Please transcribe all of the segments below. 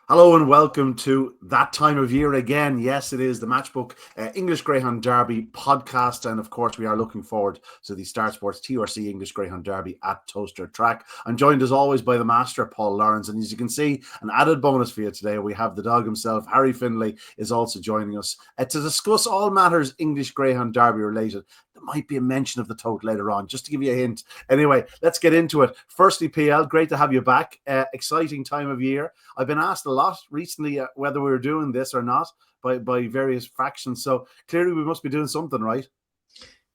Hello and welcome to that time of year again. Yes, it is the Matchbook English Greyhound Derby podcast. And of course, we are looking forward to the Star Sports TRC English Greyhound Derby at Toaster Track. I'm joined as always by the master, Paul Lawrence. And as you can see, an added bonus for you today, we have the dog himself, Harry Findlay, is also joining us to discuss all matters English Greyhound Derby related. There might be a mention of the tote later on, just to give you a hint. Anyway, let's get into it. Firstly, PL, great to have you back. Exciting time of year. I've been asked a lot recently whether we were doing this or not by various factions. So clearly we must be doing something, right?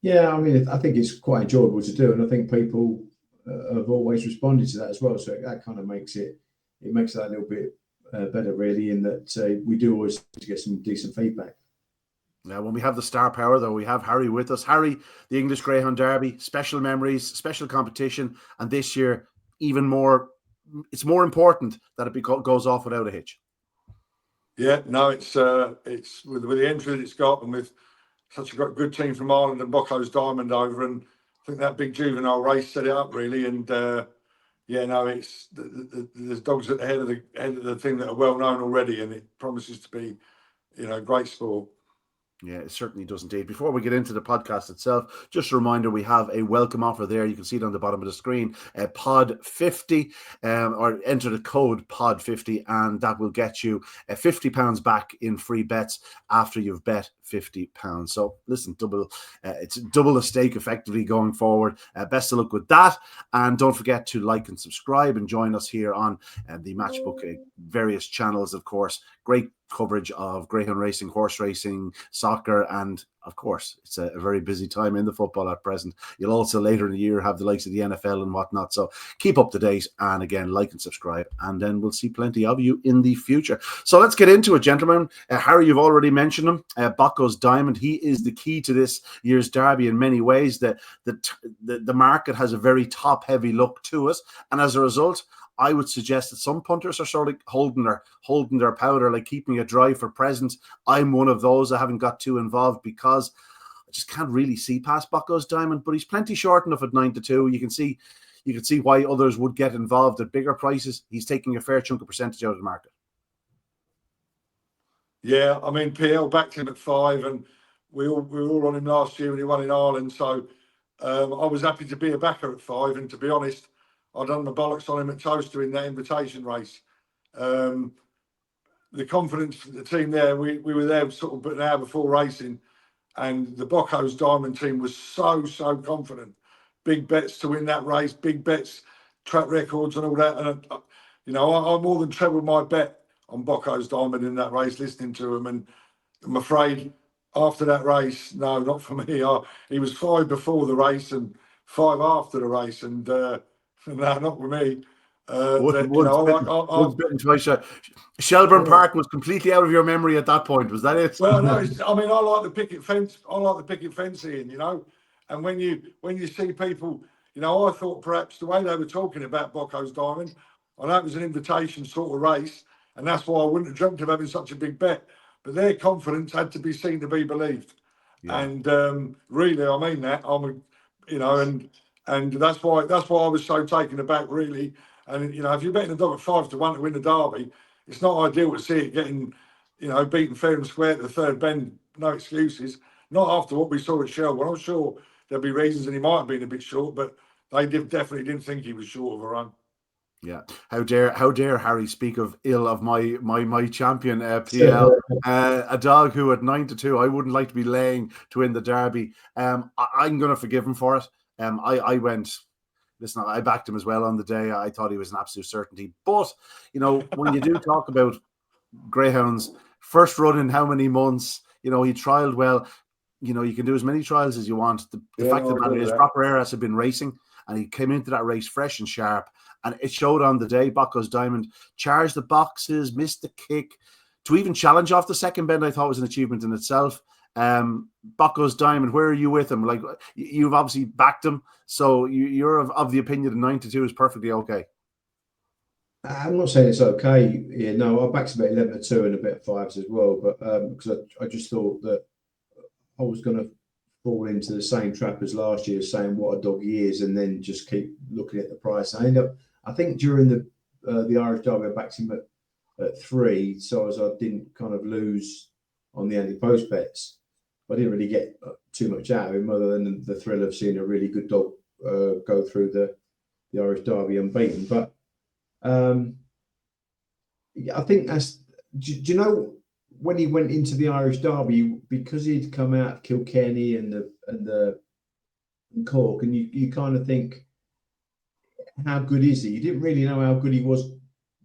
Yeah, I mean, I think it's quite enjoyable to do. And I think people have always responded to that as well. So that kind of makes it that a little bit better, really, in that we do always get some decent feedback. Now, when we have the star power, though, we have Harry with us. Harry, the English Greyhound Derby, special memories, special competition, and this year, even more, it's more important that it goes off without a hitch. Yeah, no, it's with the entry that it's got, and with such a good team from Ireland and Bocco's Diamond over, and I think that big juvenile race set it up really. And it's there's dogs at the head of the thing that are well known already, and it promises to be, great sport. Yeah, it certainly does indeed. Before we get into the podcast itself, just a reminder, we have a welcome offer there. You can see it on the bottom of the screen, POD50, or enter the code POD50, and that will get you £50 back in free bets after you've bet £50. So listen, it's double the stake effectively going forward. Best of luck with that. And don't forget to like and subscribe and join us here on the Matchbook various channels, of course. Great coverage of greyhound racing, horse racing, soccer, and of course it's a very busy time in the football at present. You'll also later in the year have the likes of the NFL and whatnot, so keep up to date, and again, like and subscribe, and then we'll see plenty of you in the future. So let's get into it, gentlemen. Harry, you've already mentioned him, Bocco's Diamond. He is the key to this year's derby in many ways. The market has a very top heavy look to it, and as a result, I would suggest that some punters are sort of holding their powder, like keeping it dry for present. I'm one of those. I haven't got too involved because I just can't really see past Bocco's Diamond, but he's plenty short enough at 9-2. You can see why others would get involved at bigger prices. He's taking a fair chunk of percentage out of the market. Yeah, I mean, PL backed him at 5, and we were all on him last year when he won in Ireland. So I was happy to be a backer at 5, and to be honest, I done the bollocks on him at Toaster in that invitation race. The confidence of the team there, we were there sort of an hour before racing, and the Bocco's Diamond team was so confident. Big bets to win that race, big bets, track records and all that. And, I more than trebled my bet on Bocco's Diamond in that race, listening to him. And I'm afraid after that race, no, not for me. He was 5 before the race and 5 after the race, and no, not with me. Shelburne Park was completely out of your memory at that point. Was that it? Well, no. I mean, I like the picket fence. I like the picket fencing, And when you see people, I thought perhaps the way they were talking about Bocco's Diamond, I know it was an invitation sort of race, and that's why I wouldn't have dreamt of having such a big bet. But their confidence had to be seen to be believed. Yeah. And really, I mean that. And that's why I was so taken aback, really. And if you're betting a dog at 5-1 to win the derby, it's not ideal to see it getting, beaten fair and square at the third bend. No excuses. Not after what we saw at Shelburne. I'm sure there'll be reasons, and he might have been a bit short, but they definitely didn't think he was short of a run. Yeah, how dare Harry speak ill of my champion, PL, a dog who at 9-2 I wouldn't like to be laying to win the derby. I'm going to forgive him for it. I backed him as well on the day. I thought he was an absolute certainty. But, when you do talk about greyhounds, first run in how many months, he trialled well. You can do as many trials as you want. The fact of the matter is, Proper Eras had been racing, and he came into that race fresh and sharp. And it showed on the day. Bocco's Diamond charged the boxes, missed the kick. To even challenge off the second bend, I thought was an achievement in itself. Bocco's Diamond, where are you with him? Like, you've obviously backed him, so you're of the opinion that 9-2 is perfectly okay. I'm not saying it's okay. Yeah, no, I backed him at 11-2 and a bit of 5s as well, but because I just thought that I was going to fall into the same trap as last year, saying what a dog he is, and then just keep looking at the price. I think during the Irish Derby, I backed him at at 3, so as I didn't kind of lose on the anti-post bets. I didn't really get too much out of him other than the thrill of seeing a really good dog go through the Irish Derby unbeaten. But I think that's. Do you know when he went into the Irish Derby, because he'd come out of Kilkenny and Cork, and you kind of think, how good is he? You didn't really know how good he was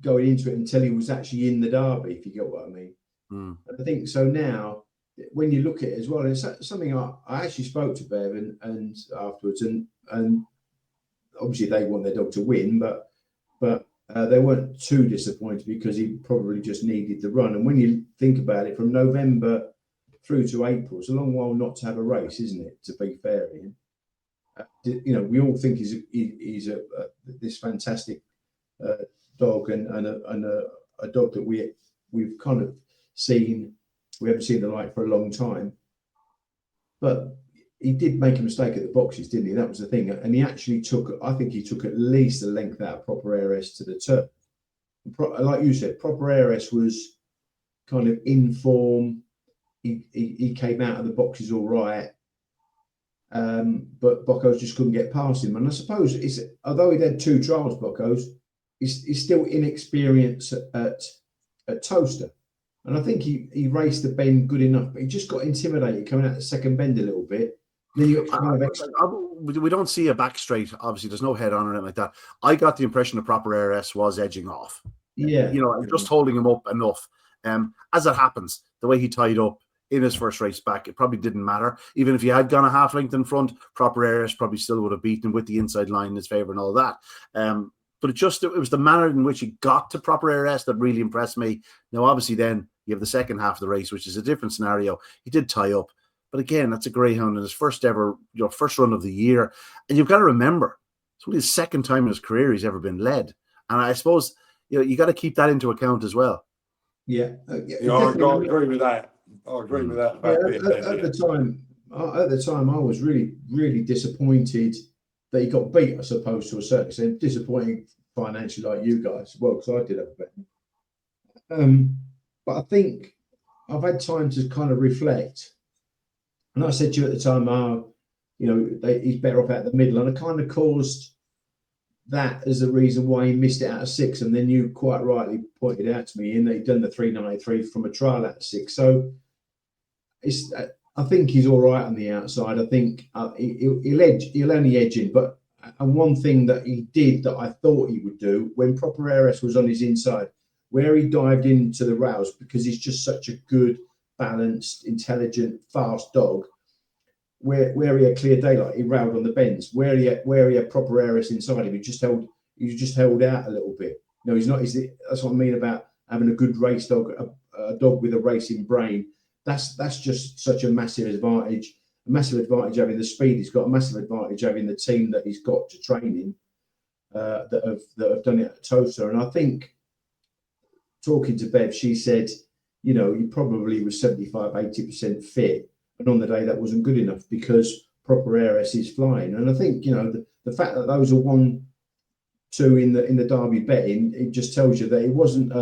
going into it until he was actually in the Derby, if you get what I mean. And I think so now, when you look at it as well, it's something I actually spoke to Bev and afterwards, and obviously they want their dog to win, but they weren't too disappointed because he probably just needed the run. And when you think about it, from November through to April, it's a long while not to have a race, isn't it? To be fair, Ian. We all think he's this fantastic dog and a dog that we've kind of seen. We haven't seen the like for a long time, but he did make a mistake at the boxes, didn't he? That was the thing, and he actually I think he took at least a length out of Proper Heiress to the turn. Like you said, Proper Heiress was kind of in form. He came out of the boxes all right. But Boccos just couldn't get past him. And I suppose although he'd had 2 trials, Boccos, he's still inexperienced at Toaster. And I think he raced the bend good enough, but he just got intimidated coming out the second bend a little bit. Then you we don't see a back straight. Obviously, there's no head on or anything like that. I got the impression the Proper Heiress was edging off. Yeah. Just holding him up enough. As it happens, the way he tied up in his first race back, it probably didn't matter. Even if he had gone a half length in front, Proper Heiress probably still would have beaten him with the inside line in his favour and all that. But it was the manner in which he got to Proper Heiress that really impressed me. Now, obviously, then you have the second half of the race, which is a different scenario. He did tie up, but again, that's a greyhound in his first ever, first run of the year. And you've got to remember, it's only his second time in his career he's ever been led. And I suppose you got to keep that into account as well. Yeah, I agree with that. I agree with that. At the time, I was really, really disappointed that he got beat, I suppose, to a certain extent. Disappointing financially, like you guys, well, because I did have a bet. But I think I've had time to kind of reflect. And I said to you at the time, he's better off out the middle. And I kind of caused that as the reason why he missed it out of 6. And then you quite rightly pointed out to me in that he'd done the 393 from a trial out of 6. So I think he's all right on the outside. I think he'll only edge in. But one thing that he did that I thought he would do when Proper Heiress was on his inside, where he dived into the rails, because he's just such a good, balanced, intelligent, fast dog. Where he had clear daylight, he railed on the bends. Where he had Proper Heiress inside him, he just held out a little bit. He's not. That's what I mean about having a good race dog, a dog with a racing brain. That's just such a massive advantage. A massive advantage having the speed he's got. A massive advantage having the team that he's got to train him that have done it at Toaster. And I think, talking to Bev, she said, he probably was 75-80% fit. And on the day that wasn't good enough because Proper Heiress is flying. And I think, the fact that those are 1-2 in the Derby betting, it just tells you that it wasn't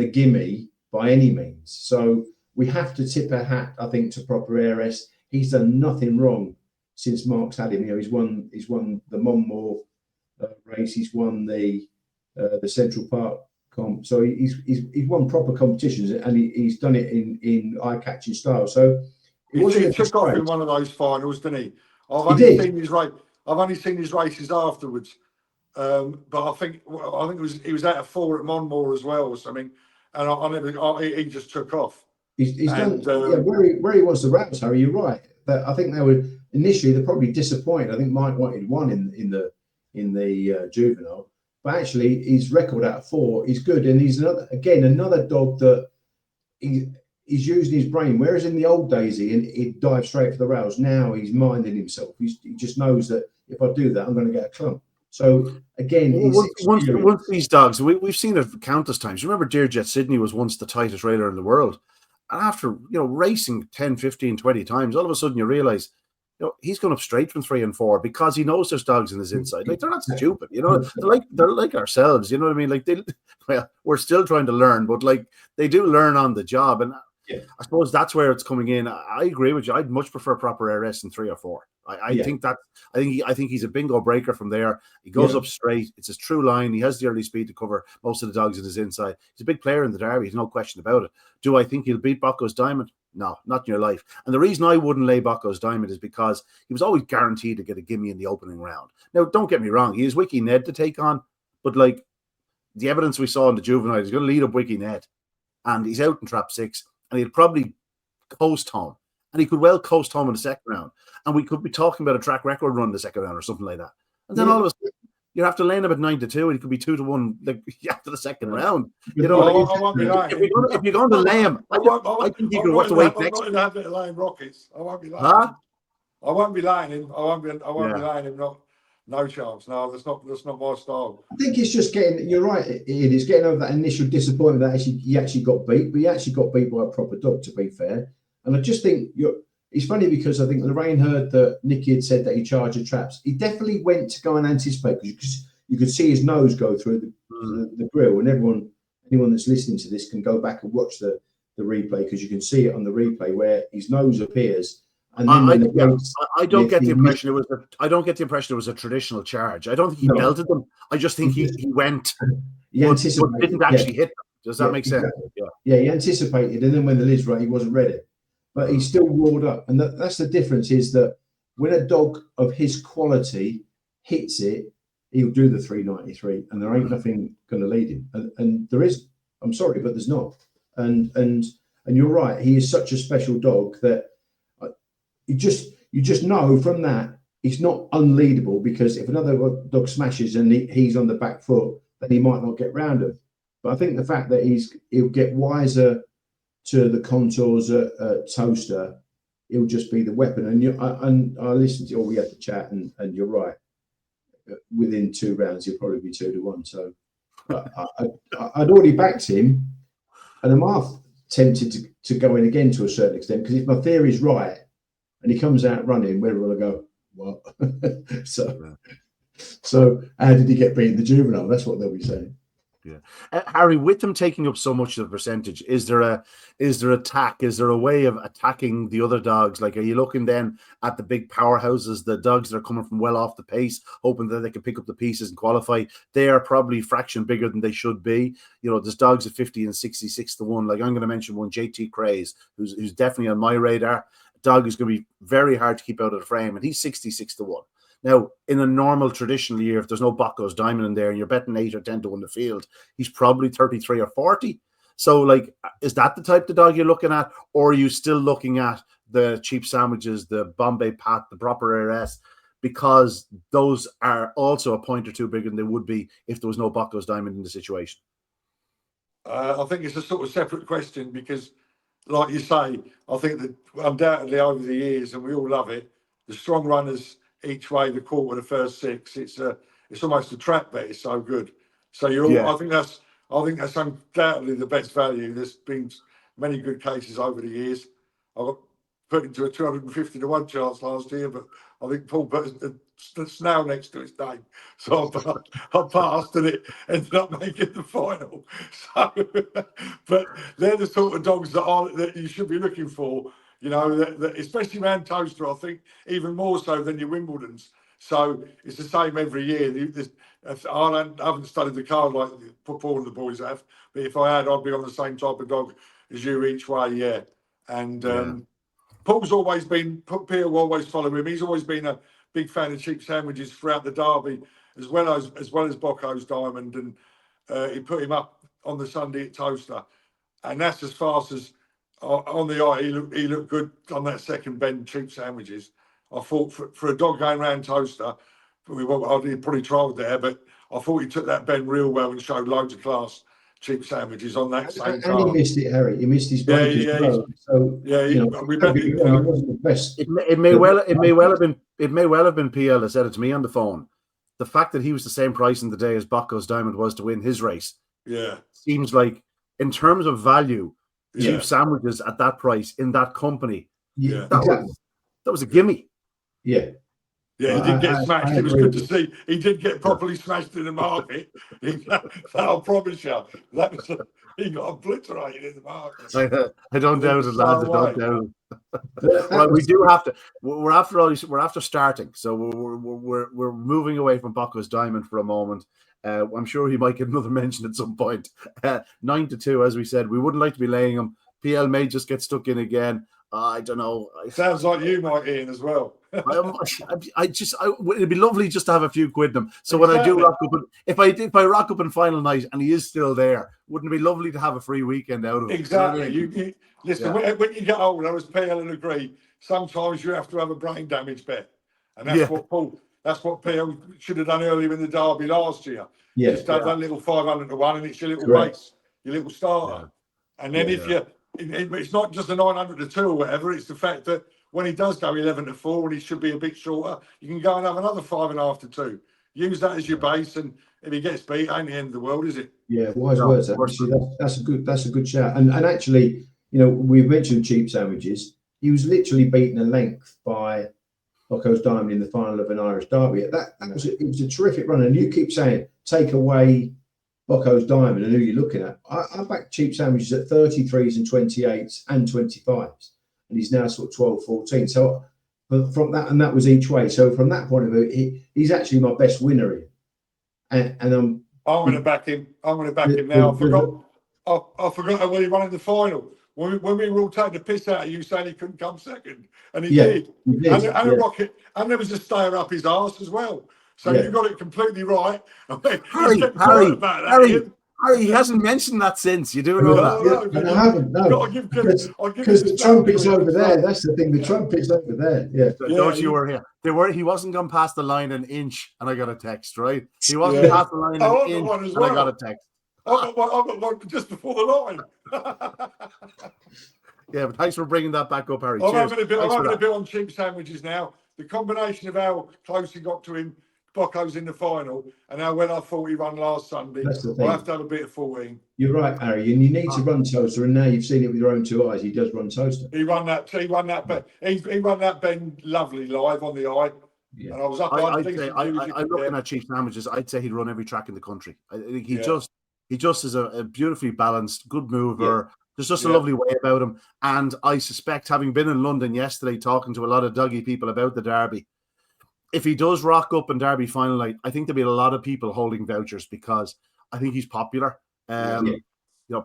a gimme by any means. So we have to tip our hat, I think, to Proper Heiress. He's done nothing wrong since Mark's had him. He's won the Monmore race. He's won the Central Park comp. So he's won proper competitions, and he's done it in eye-catching style. So he took off in one of those finals, didn't he? I've only seen his races afterwards, but I think he was out of 4 at Monmore as or something, and he just took off. He's done where he wants the raps, Harry. You're right. I think they were initially they're probably disappointed. I think Mike wanted 1 in the juvenile, but actually his record out of 4 is good, and he's another dog that he's using his brain. Whereas in the old days he'd dive straight for the rails. Now he's minding himself. He just knows that if I do that, I'm going to get a clump. So again, once these dogs, we've seen it countless times. You remember Dearjet Sydney was once the tightest railer in the world. And after, racing 10, 15, 20 times, all of a sudden you realise he's going up straight from 3 and 4 because he knows there's dogs in his inside. Like, they're not stupid, they're like ourselves, you know what I mean? Like, we're still trying to learn, but like, they do learn on the job. And I suppose that's where it's coming in. I agree with you. I'd much prefer proper RS in 3 or 4. I think he's a bingo breaker from there. He goes up straight. It's his true line. He has the early speed to cover most of the dogs in his inside. He's a big player in the Derby. There's no question about it. Do I think he'll beat Bocco's Diamond? No, not in your life. And the reason I wouldn't lay Bocco's Diamond is because he was always guaranteed to get a gimme in the opening round. Now, don't get me wrong. He has Wiki Ned to take on, but like the evidence we saw in the juvenile, he's going to lead up Wiki Ned, and he's out in trap 6, and he'll probably coast home. And he could well coast home in the second round. And we could be talking about a track record run in the second round or something like that. And then all of a sudden, you have to lane him at 9-2, and he could be 2-1 like after the second round. You know, if you're going to lay him, I think you can watch the way next. I'm not in the laying Rockets. I won't be laying him. I won't be laying him. I won't be laying him. No chance. No, that's not my style. I think it's just getting. You're right. It is getting over that initial disappointment that he actually got beat, but he actually got beat by a proper dog. To be fair, and I just think it's funny because I think Lorraine heard that Nicky had said that he charged the traps. He definitely went to go and anticipate because you could see his nose go through the grill, and anyone that's listening to this can go back and watch the replay because you can see it on the replay where his nose appears. And then I don't get the impression it was a traditional charge. I don't think he belted them. I just think he went. He anticipated, but didn't actually hit them. Does that make sense? Exactly. Yeah, he anticipated, and then when the lid's right, he wasn't ready. But he still roared up, and that's the difference. Is that when a dog of his quality hits it, he'll do the 393, and there ain't nothing going to lead him. And there is. I'm sorry, but there's not. And you're right. He is such a special dog that. You just know from that he's not unleadable because if another dog smashes and he's on the back foot, then he might not get round him. But I think the fact that he'll get wiser to the contours at Toaster, he'll just be the weapon. And I listened to we had the chat, and you're right. Within 2 rounds, he'll probably be 2-1. So I'd already backed him, and I'm half tempted to go in again to a certain extent because if my theory's right. And he comes out running, where will I go? What? So how did he get beat in the juvenile? That's what they'll be saying. Yeah, Harry, with them taking up so much of the percentage, is there attack? Is there a way of attacking the other dogs? Like, are you looking then at the big powerhouses, the dogs that are coming from well off the pace, hoping that they can pick up the pieces and qualify? They are probably a fraction bigger than they should be. You know, there's dogs at 50 and 66-1. Like, I'm going to mention one, JT Craze, who's definitely on my radar. Dog is going to be very hard to keep out of the frame, and he's 66-1. Now, in a normal traditional year, if there's no Bocco's Diamond in there and you're betting 8 or 10-1 the field, he's probably 33 or 40. So, like, is that the type of dog you're looking at, or are you still looking at the cheap sandwiches, the Bombay Pat, the proper RS, because those are also a point or two bigger than they would be if there was no Bocco's Diamond in the situation? I think it's a sort of separate question because, like you say, I think that undoubtedly over the years, and we all love it, the strong runners each way, the quarter, the first 6, it's almost a trap bet. It's so good. So I think that's undoubtedly the best value. There's been many good cases over the years. I got put into a 250-1 chance last year, but I think Paul put a snail next to his name, so I passed and it ended up making the final. So, but they're the sort of dogs that you should be looking for. You know, that especially around Toaster, I think even more so than your Wimbledons. So it's the same every year. I haven't studied the card like Paul and the boys have, but if I had, I'd be on the same type of dog as you each way, yeah. And Paul's always been, Pierre will always follow him. He's always been a big fan of cheap sandwiches throughout the Derby, as well as Bocco's Diamond, and he put him up on the Sunday at Toaster, and that's as fast as on the eye. He looked good on that second bend, cheap sandwiches. I thought for a dog going round Toaster, I probably trialled there, but I thought he took that bend real well and showed loads of class. Cheap sandwiches on that same car. And he missed it, Harry. He missed his break as well. So we bet it wasn't the best. It may well have been PL that said it to me on the phone. The fact that he was the same price in the day as Bocco's Diamond was to win his race. Yeah, seems like in terms of value, cheap sandwiches at that price in that company. Yeah, that was a gimme. Yeah. Yeah, he did get smashed. I It was agree good with to see. He did get properly smashed in the market. I'll promise you. He got obliterated in the market. I don't doubt it, lads. I don't doubt it. Right, we do have to. We're after starting, so we're moving away from Bocco's Diamond for a moment. I'm sure he might get another mention at some point. 9-2, as we said, we wouldn't like to be laying him. PL may just get stuck in again. I don't know. Sounds like you might, Ian, as well. It'd be lovely just to have a few quid in them. So when I do rock up, if I rock up in final night and he is still there, wouldn't it be lovely to have a free weekend out of it? Exactly. You listen. Yeah. When you get older, as PL and agree, sometimes you have to have a brain damage bet, and that's what PL should have done earlier in the derby last year. Yeah, just have that little 500 to 1, and it's your little base, your little starter, and then it's not just a 900 to 2 or whatever. It's the fact that when he does go 11 to 4, and he should be a bit shorter, you can go and have another 5.5 to 2. Use that as your base, and if he gets beat, ain't the end of the world, is it? Yeah, wise words. Actually, that's a good shout. And actually, we've mentioned cheap sandwiches. He was literally beaten a length by Bocco's Diamond in the final of an Irish derby. It was a terrific run. And you keep saying take away Bocco's Diamond and who you're looking at. I back cheap sandwiches at 33s and 28s and 25s, and he's now sort of 12, 14. So from that, and that was each way. So from that point of view, he's actually my best winner here. And I'm going to back him. I'm going to back him now. I forgot when he won in the final. When we were all taking the piss out of you saying he couldn't come second, and he did. And a rocket, and there was a stayer up his arse as well. So you got it completely right. Harry, he hasn't mentioned that since. You do know that? No, I haven't. No, because the trumpet's over there. That's the thing. The trumpet's over there. Yeah. Don't you worry here. He wasn't gone past the line an inch, and I got a text. Right? He wasn't past the line an inch, and I got a text. I got one just before the line. Yeah, but thanks for bringing that back up, Harry. I'm having a bit on cheap sandwiches now. The combination of how close he got to him, Bocco's in the final, and how well I thought he ran last Sunday. I'll have to have a bit of 14. You're right, Harry, and you need to run Toaster, and now you've seen it with your own two eyes. He does run Toaster. He run that bend lovely live on the eye. Yeah. And I was up. I'm looking at cheap sandwiches. I'd say he'd run every track in the country. I think he just is a beautifully balanced, good mover. Yeah. There's just a lovely way about him. And I suspect, having been in London yesterday talking to a lot of Dougie people about the derby, if he does rock up in derby final night, I think there'll be a lot of people holding vouchers because I think he's popular.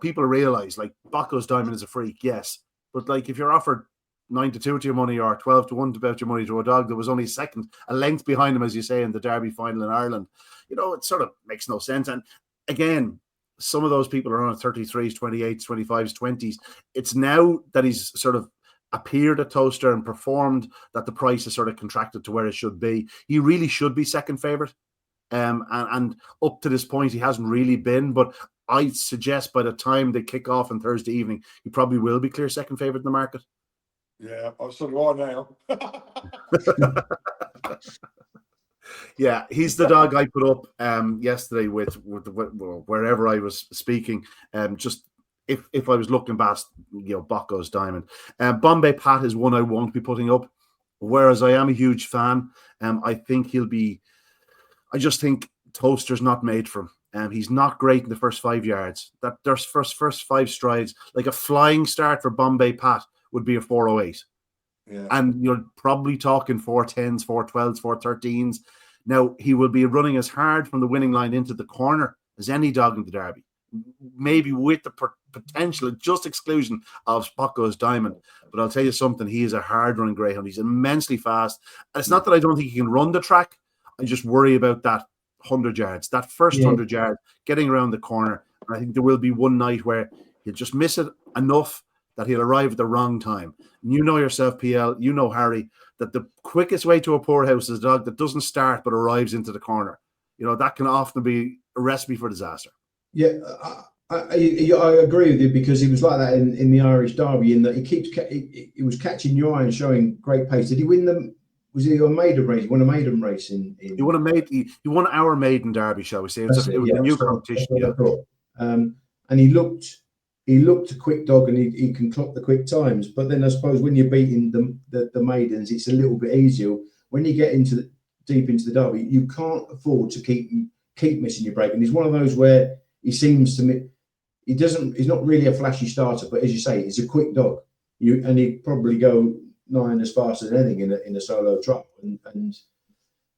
People realise, like, Bocco's Diamond is a freak, yes. But, like, if you're offered 9-2 to your money or 12-1 to bet your money to a dog that was only a length behind him, as you say, in the derby final in Ireland, it sort of makes no sense. And again, some of those people are on 33s, 28s, 25s, 20s. It's now that he's sort of appeared at Toaster and performed that the price is sort of contracted to where it should be. He really should be second favourite. And up to this point, he hasn't really been. But I suggest by the time they kick off on Thursday evening, he probably will be clear second favourite in the market. Yeah, so do I now. Yeah, he's the dog I put up yesterday with wherever I was speaking. Just if I was looking past, Bocco's Diamond. Bombay Pat is one I won't be putting up, whereas I am a huge fan. I think I just think Toaster's not made for him. He's not great in the first 5 yards. That there's first 5 strides, like a flying start for Bombay Pat would be a 408. Yeah. And you're probably talking 410s, 412s, 413s. Now, he will be running as hard from the winning line into the corner as any dog in the derby, maybe with the potential, just exclusion of Bocco's Diamond. But I'll tell you something, he is a hard-running greyhound. He's immensely fast. And it's not that I don't think he can run the track. I just worry about that 100 yards, that first 100 yards, getting around the corner. And I think there will be one night where he'll just miss it enough that he'll arrive at the wrong time. And you know yourself, PL, you know, Harry, that the quickest way to a poorhouse is a dog that doesn't start but arrives into the corner. That can often be a recipe for disaster. Yeah, I agree with you, because he was like that in the Irish derby, in that he was catching your eye and showing great pace. Did he win them? Was he a maiden race? He won a maiden race in He won our maiden derby, shall we say? It was a new competition. And he looked a quick dog, and he can clock the quick times. But then I suppose when you're beating the maidens, it's a little bit easier when you get deep into the Derby, you can't afford to keep missing your break. And he's one of those where he seems to me, he's not really a flashy starter, but as you say, he's a quick dog. And he'd probably go 9 as fast as anything in a solo trial. And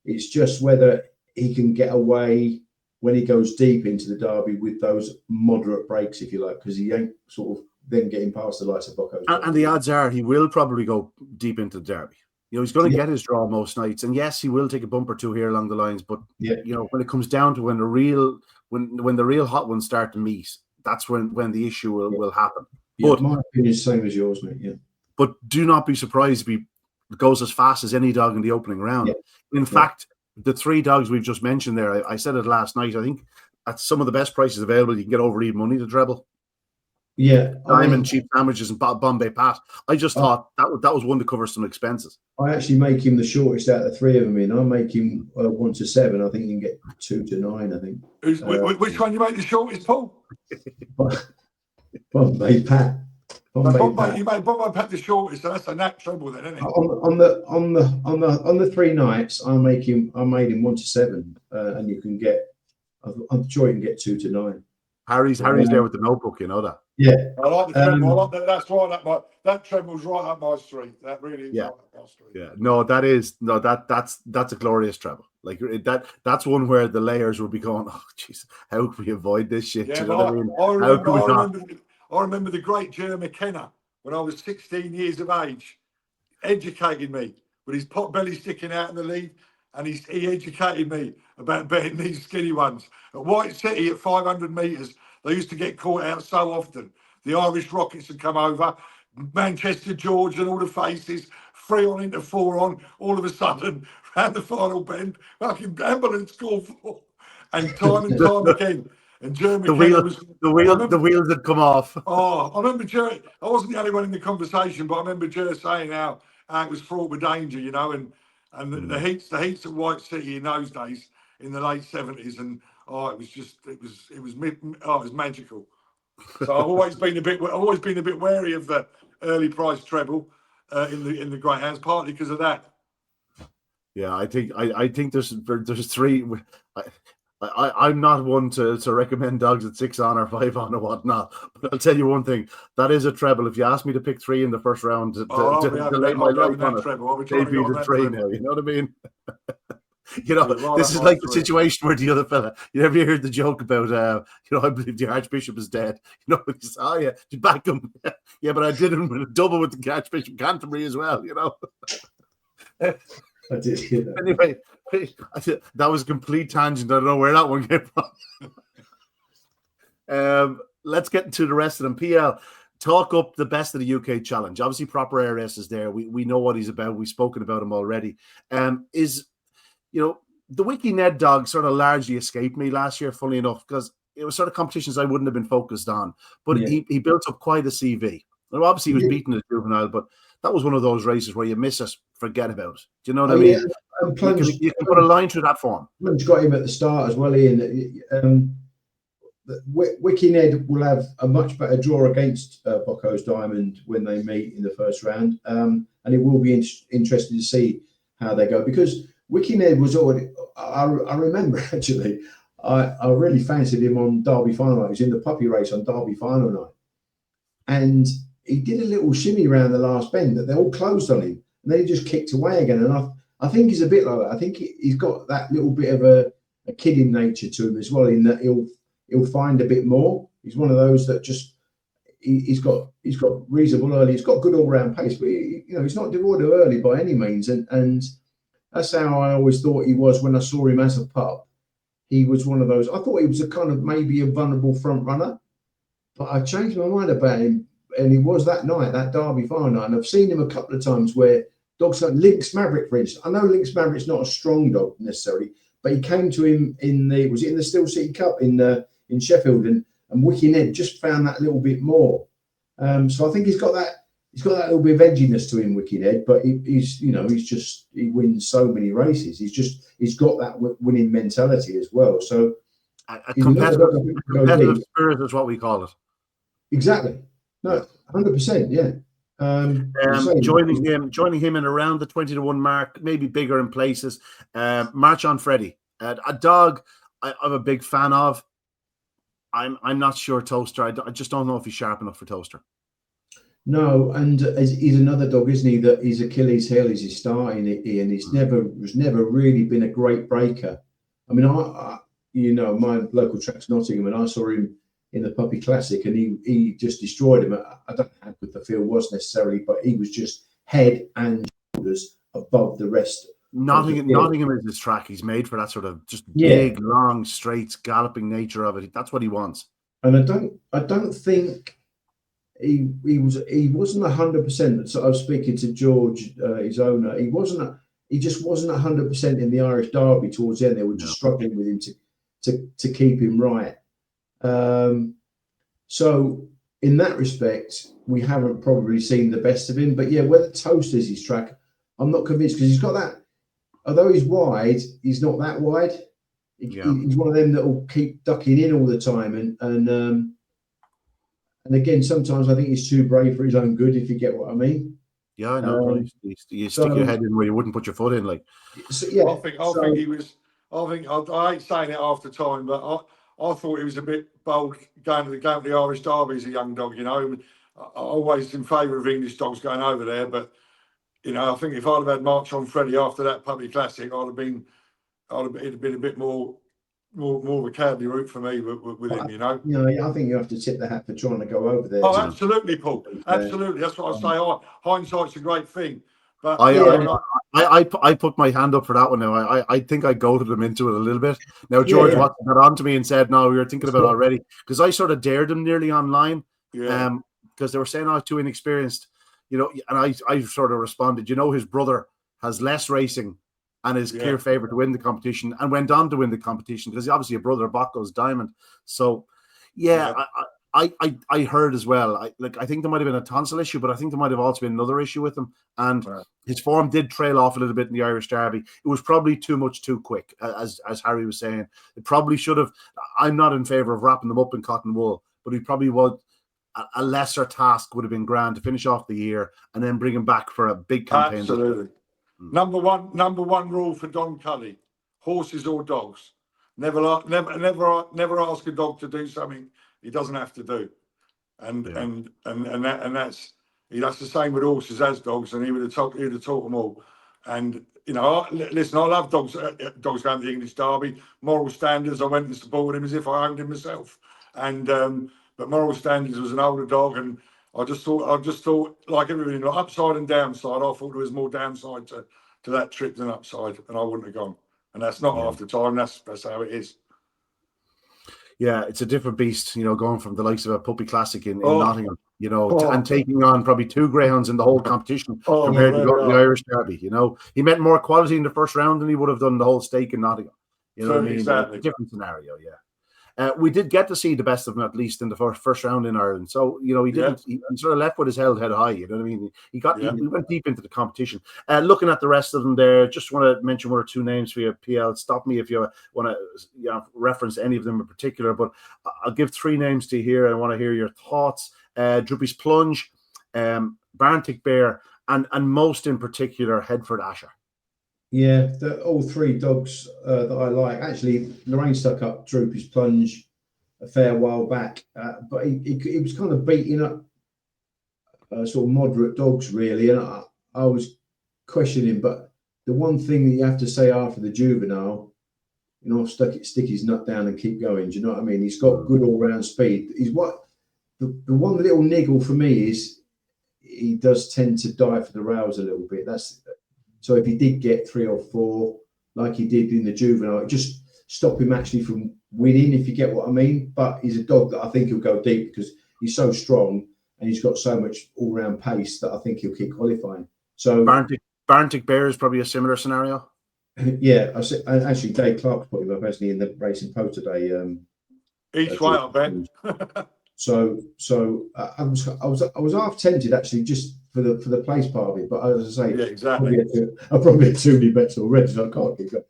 it's just whether he can get away when he goes deep into the Derby with those moderate breaks, if you like, because he ain't sort of then getting past the likes of Bocco. And the odds are he will probably go deep into the Derby. He's going to get his draw most nights, and yes, he will take a bump or two here along the lines. But when it comes down to when the real hot ones start to meet, that's when the issue will happen. Yeah, but my opinion is the same as yours, mate. Yeah. But do not be surprised if he goes as fast as any dog in the opening round. Yeah. In fact, the 3 dogs we've just mentioned there, I said it last night. I think at some of the best prices available, you can get over even money to treble. Yeah, Diamond, Cheap Sandwiches, and Bombay Pat. I just thought that was one to cover some expenses. I actually make him the shortest out of the 3 of them. I make him 1 to 7. I think you can get 2 to 9. I think. Which one you make the shortest, Paul? Bombay Pat. You made Bombay Pat the shortest, so that's a nat treble then, isn't it? On the 3 nights, I made him 1 to 7, and you can get. I'm sure you can get 2 to 9. Harry's there with the notebook, you know that. Yeah, I like the treble. I like that. That's right. That treble's right up my street. That really is right up my street. Yeah, that's a glorious treble. Like that's one where the layers will be going. Oh, jeez, how can we avoid this shit? Yeah, you know what I mean? I remember the great Jerry McKenna when I was 16 years of age, educated me with his pot belly sticking out in the lead, and he educated me about betting these skinny ones at White City at 500 metres. They used to get caught out so often. The Irish Rockets had come over, Manchester George and all the faces, 3 on into 4 on, all of a sudden, round the final bend, fucking ambulance called for. And time again. And Jeremy the wheels had come off. Oh, I remember Jerry. I wasn't the only one in the conversation, but I remember Jerry saying how it was fraught with danger, and the heats at White City in those days in the late 70s, and it was magical. So I've always been a bit wary of the early price treble in the greyhounds, partly because of that. Yeah, I think there's 3. I'm not one to recommend dogs at 6 on or 5 on or whatnot, but I'll tell you one thing: that is a treble. If you ask me to pick 3 in the first round to lay my life on it, they'd be the 3 now. You know what I mean? This is like the situation where the other fella. You ever heard the joke about? I believe the Archbishop is dead. It's, oh yeah, you back him. Yeah, but I did him with a double with the Archbishop Canterbury as well. I did hear that. Anyway, that was a complete tangent. I don't know where that one came from. Let's get into the rest of them. PL, talk up the best of the UK challenge. Obviously, Proper ARS is there. We know what he's about. We've spoken about him already. The Wiki Ned dog sort of largely escaped me last year, funnily enough, because it was sort of competitions I wouldn't have been focused on. But he built up quite a CV. And obviously, he was beaten as juvenile, but that was one of those races where you miss it, forget about it. Do you know what I mean? You can put a line through that form. Plunge got him at the start as well, Ian. Wiki Ned will have a much better draw against Bocco's Diamond when they meet in the first round. And it will be interesting to see how they go, because Wiki Ned was already, I remember actually, I really fancied him on Derby final night. He was in the puppy race on Derby final night. And he did a little shimmy around the last bend that they all closed on him. And then he just kicked away again. And I think he's a bit like that. I think he's got that little bit of a kid in nature to him as well, in that he'll find a bit more. He's one of those that just, he's got reasonable early. He's got good all-round pace, but he's not devoid of early by any means. And that's how I always thought he was when I saw him as a pup. He was one of those. I thought he was a kind of maybe a vulnerable front runner, but I changed my mind about him. And he was that night, that Derby final night. And I've seen him a couple of times where dogs like Lynx Maverick, for instance. I know Lynx Maverick's not a strong dog necessarily, but he came to him in the Steel City Cup in Sheffield, and Wiki Ned just found that a little bit more. So I think he's got that little bit of edginess to him, Wiki Ned, but he wins so many races. He's got that winning mentality as well. So a competitive spirit is what we call it. Exactly. No, 100%, yeah. Joining him in around the 20-1 mark, maybe bigger in places. March on Freddie, a dog I'm a big fan of. I'm not sure Toaster. I just don't know if he's sharp enough for Toaster. No, and he's another dog, isn't he? That his Achilles heel is his starting it, and he's never really been a great breaker. I mean, I my local track's Nottingham, and I saw him in the Puppy Classic, and he just destroyed him. I don't know how good the field was necessarily, but he was just head and shoulders above the rest. Nottingham is his track. He's made for that sort of just big, long, straight, galloping nature of it. That's what he wants. And I don't think he wasn't 100%. So I was speaking to George, his owner. He just wasn't 100% in the Irish Derby towards the end. They were just struggling with him to keep him right. So in that respect, we haven't probably seen the best of him. But yeah, whether Toaster's his track, I'm not convinced, because he's got that. Although he's wide, he's not that wide. He's one of them that will keep ducking in all the time, and again, sometimes I think he's too brave for his own good, if you get what I mean. Yeah, I know. You stick your head in where you wouldn't put your foot in, like. So, yeah, I think he was. I hate saying it after time, but I thought he was a bit bold going to the Irish Derby as a young dog. I always in favour of English dogs going over there, but. I think if I'd have had March on Freddie after that Puppy Classic, it'd have been a bit more of a cowardly route for me with him. I think you have to tip the hat for trying to go over there. Oh, absolutely, Paul. Absolutely, that's what I say. Hindsight's a great thing. But I put my hand up for that one now. I think I goaded him into it a little bit. Now George Watson got on to me and said, "No, we were thinking about it already," because I sort of dared him nearly online. Because they were saying I was too inexperienced. And I sort of responded, his brother has less racing and is clear favourite to win the competition, and went on to win the competition because obviously a brother Bocco's Diamond. So, I heard as well. I think there might have been a tonsil issue, but I think there might have also been another issue with him. And his form did trail off a little bit in the Irish Derby. It was probably too much too quick, as Harry was saying. It probably should have. I'm not in favour of wrapping them up in cotton wool, but he probably would. A lesser task would have been grand to finish off the year and then bring him back for a big campaign. Absolutely. Number one rule for Don Cully: horses or dogs. Never ask a dog to do something he doesn't have to do. And that's the same with horses as dogs. And he would have taught them all. And listen, I love dogs. Dogs going to the English Derby. Moral Standards, I went and supported him as if I owned him myself. And but Moral Standards was an older dog, and I just thought, like everything, like upside and downside. I thought there was more downside to that trip than upside, and I wouldn't have gone. And that's not after time. That's how it is. Yeah, it's a different beast, going from the likes of a Puppy Classic in Nottingham, and taking on probably 2 greyhounds in the whole competition compared to the Irish Derby. He met more quality in the first round than he would have done the whole stake in Nottingham. What I mean? Exactly. Different scenario, yeah. We did get to see the best of him, at least in the first round in Ireland. So, he didn't. He sort of left with his head high. You know what I mean? He went deep into the competition. Looking at the rest of them there, just want to mention 1 or 2 names for you, PL. Stop me if you want to reference any of them in particular. But I'll give 3 names to you here. I want to hear your thoughts. Droopy's Plunge, Barntic Bear, and most in particular, Headford Asher. Yeah, all 3 dogs that I like. Actually, Lorraine stuck up Droopy's Plunge a fair while back, but he was kind of beating up sort of moderate dogs, really, and I was questioning. But the one thing that you have to say after the juvenile, stick his nut down and keep going. Do you know what I mean? He's got good all-round speed. The one little niggle for me is he does tend to die for the rails a little bit. So if he did get 3 or 4, like he did in the juvenile, just stop him actually from winning, if you get what I mean. But he's a dog that I think he'll go deep because he's so strong and he's got so much all-round pace that I think he'll keep qualifying. So Barntic Bear is probably a similar scenario. Yeah, actually Dave Clark's put him up, hasn't he, in the Racing Post today? Each way up, Ben. So I was half tempted actually just for the place part of it, but as I say, exactly. I probably had too many bets already, so I can't keep going.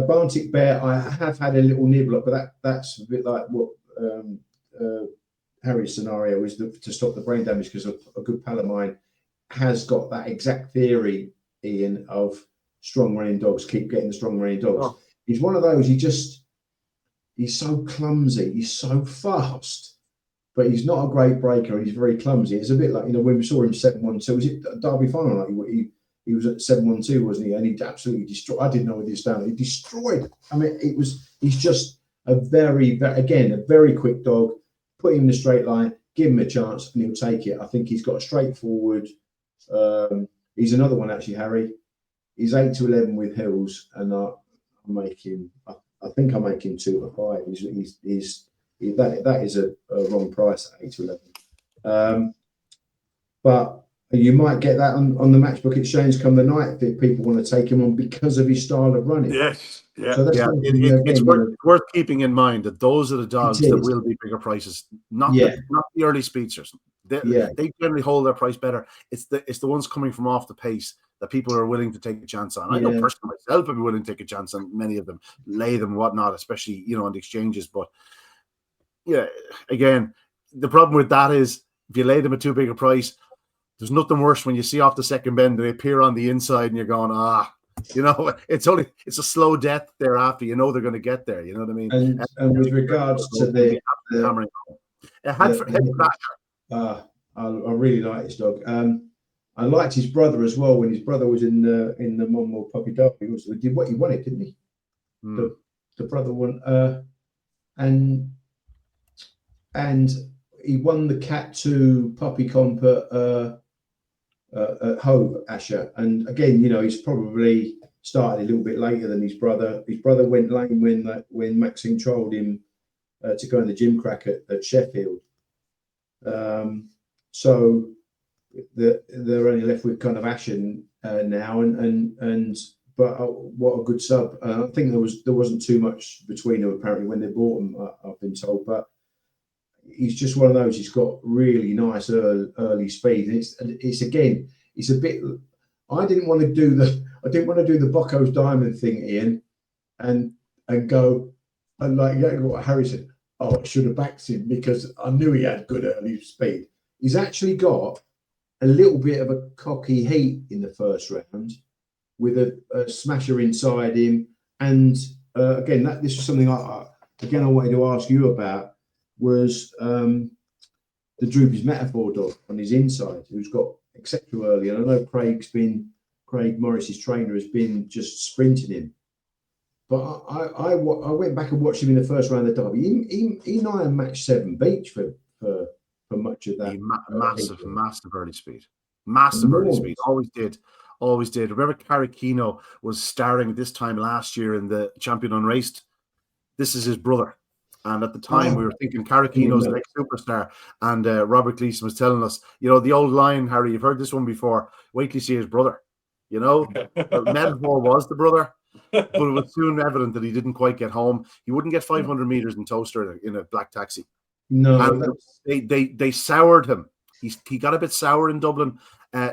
Barntic Bear, I have had a little nibble up, but that's a bit like what Harry's scenario is to stop the brain damage, because a good pal of mine has got that exact theory, Ian, of strong running dogs keep getting the strong running dogs. Oh. He's one of those. He's so clumsy. He's so fast, but he's not a great breaker. He's very clumsy. It's a bit like, when we saw him 7-1-2. Was it Derby final? Like he was at 7-1-2, wasn't he? And he absolutely destroyed. I didn't know what he was down. He destroyed. I mean, he's just a very quick dog. Put him in the straight line, give him a chance, and he'll take it. I think he's got a straightforward. He's another one, actually, Harry. He's 8-11 with hills, and I think I make him 2-5. That is a wrong price at 8-11. But you might get that on the Matchbook Exchange come the night if people want to take him on because of his style of running. Yes, yeah. So that's it's worth keeping in mind that those are the dogs that will be bigger prices, not the early speedsters. They generally hold their price better. It's the ones coming from off the pace that people are willing to take a chance on. I know personally myself, I'd be willing to take a chance on many of them, lay them, whatnot, especially on the exchanges. But yeah, again, the problem with that is if you lay them at too big a price, there's nothing worse when you see off the second bend they appear on the inside and you're going, it's a slow death thereafter. They're going to get there. You know what I mean? And with regards to the hammering, I really like this dog. I liked his brother as well when his brother was in the Monmouth Puppy Derby. He did what he wanted, didn't he? The brother won, and he won the Cat 2 Puppy Comp at Hove, Asher. And again, he's probably started a little bit later than his brother. His brother went lame when Maxine trialled him to go in the gym crack at Sheffield. So they're only left with kind of Asher now, but what a good sub. I think there wasn't too much between them apparently when they bought him. I've been told, but he's just one of those. He's got really nice early speed. And it's a bit. I didn't want to do the Bocco's Diamond thing, Ian, and go and like what Harry said. Oh, I should have backed him because I knew he had good early speed. He's actually got a little bit of a cocky heat in the first round with a smasher inside him. And again, this was something I wanted to ask you about was the Droopy's Metaphor dog on his inside, who's got exceptional early. And I know Craig Morris's trainer has been just sprinting him. But I went back and watched him in the first round of the Derby. He nigh match 7 beach for much of that. Massive early speed. Massive early speed. Always did. Remember Carriquino was starring this time last year in the Champion Unraced? This is his brother. And at the time, we were thinking Carriquino's the next superstar. And Robert Gleason was telling us, the old line, Harry, you've heard this one before, wait till you see his brother. Metaphor was the brother. But it was soon evident that he didn't quite get home. He wouldn't get 500 meters in Toaster in a black taxi. No, and they soured him. He got a bit sour in Dublin,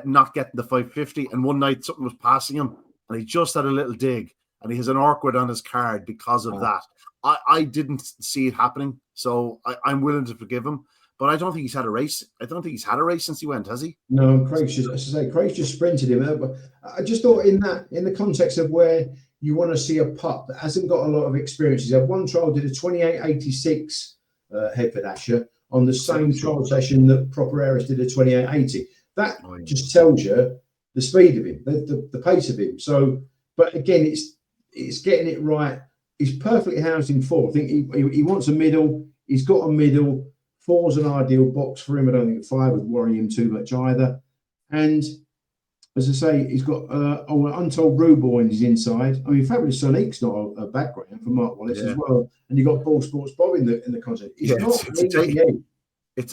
not getting the 550. And one night something was passing him, and he just had a little dig, and he has an awkward on his card because of that. I didn't see it happening, so I'm willing to forgive him. But I don't think he's had a race. I don't think he's had a race since he went, has he? No, Craig's just sprinted him. I just thought in the context of where you want to see a pup that hasn't got a lot of experience. He's had one trial, did a 28.86 Headford Asher on the same trial session that Proper Aris did a 28.80. That just tells you the speed of him, the pace of him. So, but again, it's getting it right. He's perfectly housed in 4. I think he wants a middle. He's got a middle. 4's an ideal box for him. I don't think 5 would worry him too much either. And as I say, he's got an Untold Rubo in his inside. I mean, Fabulous Sonique's not a background for Mark Wallace as well. And you've got Ball Sports Bob in the content. It's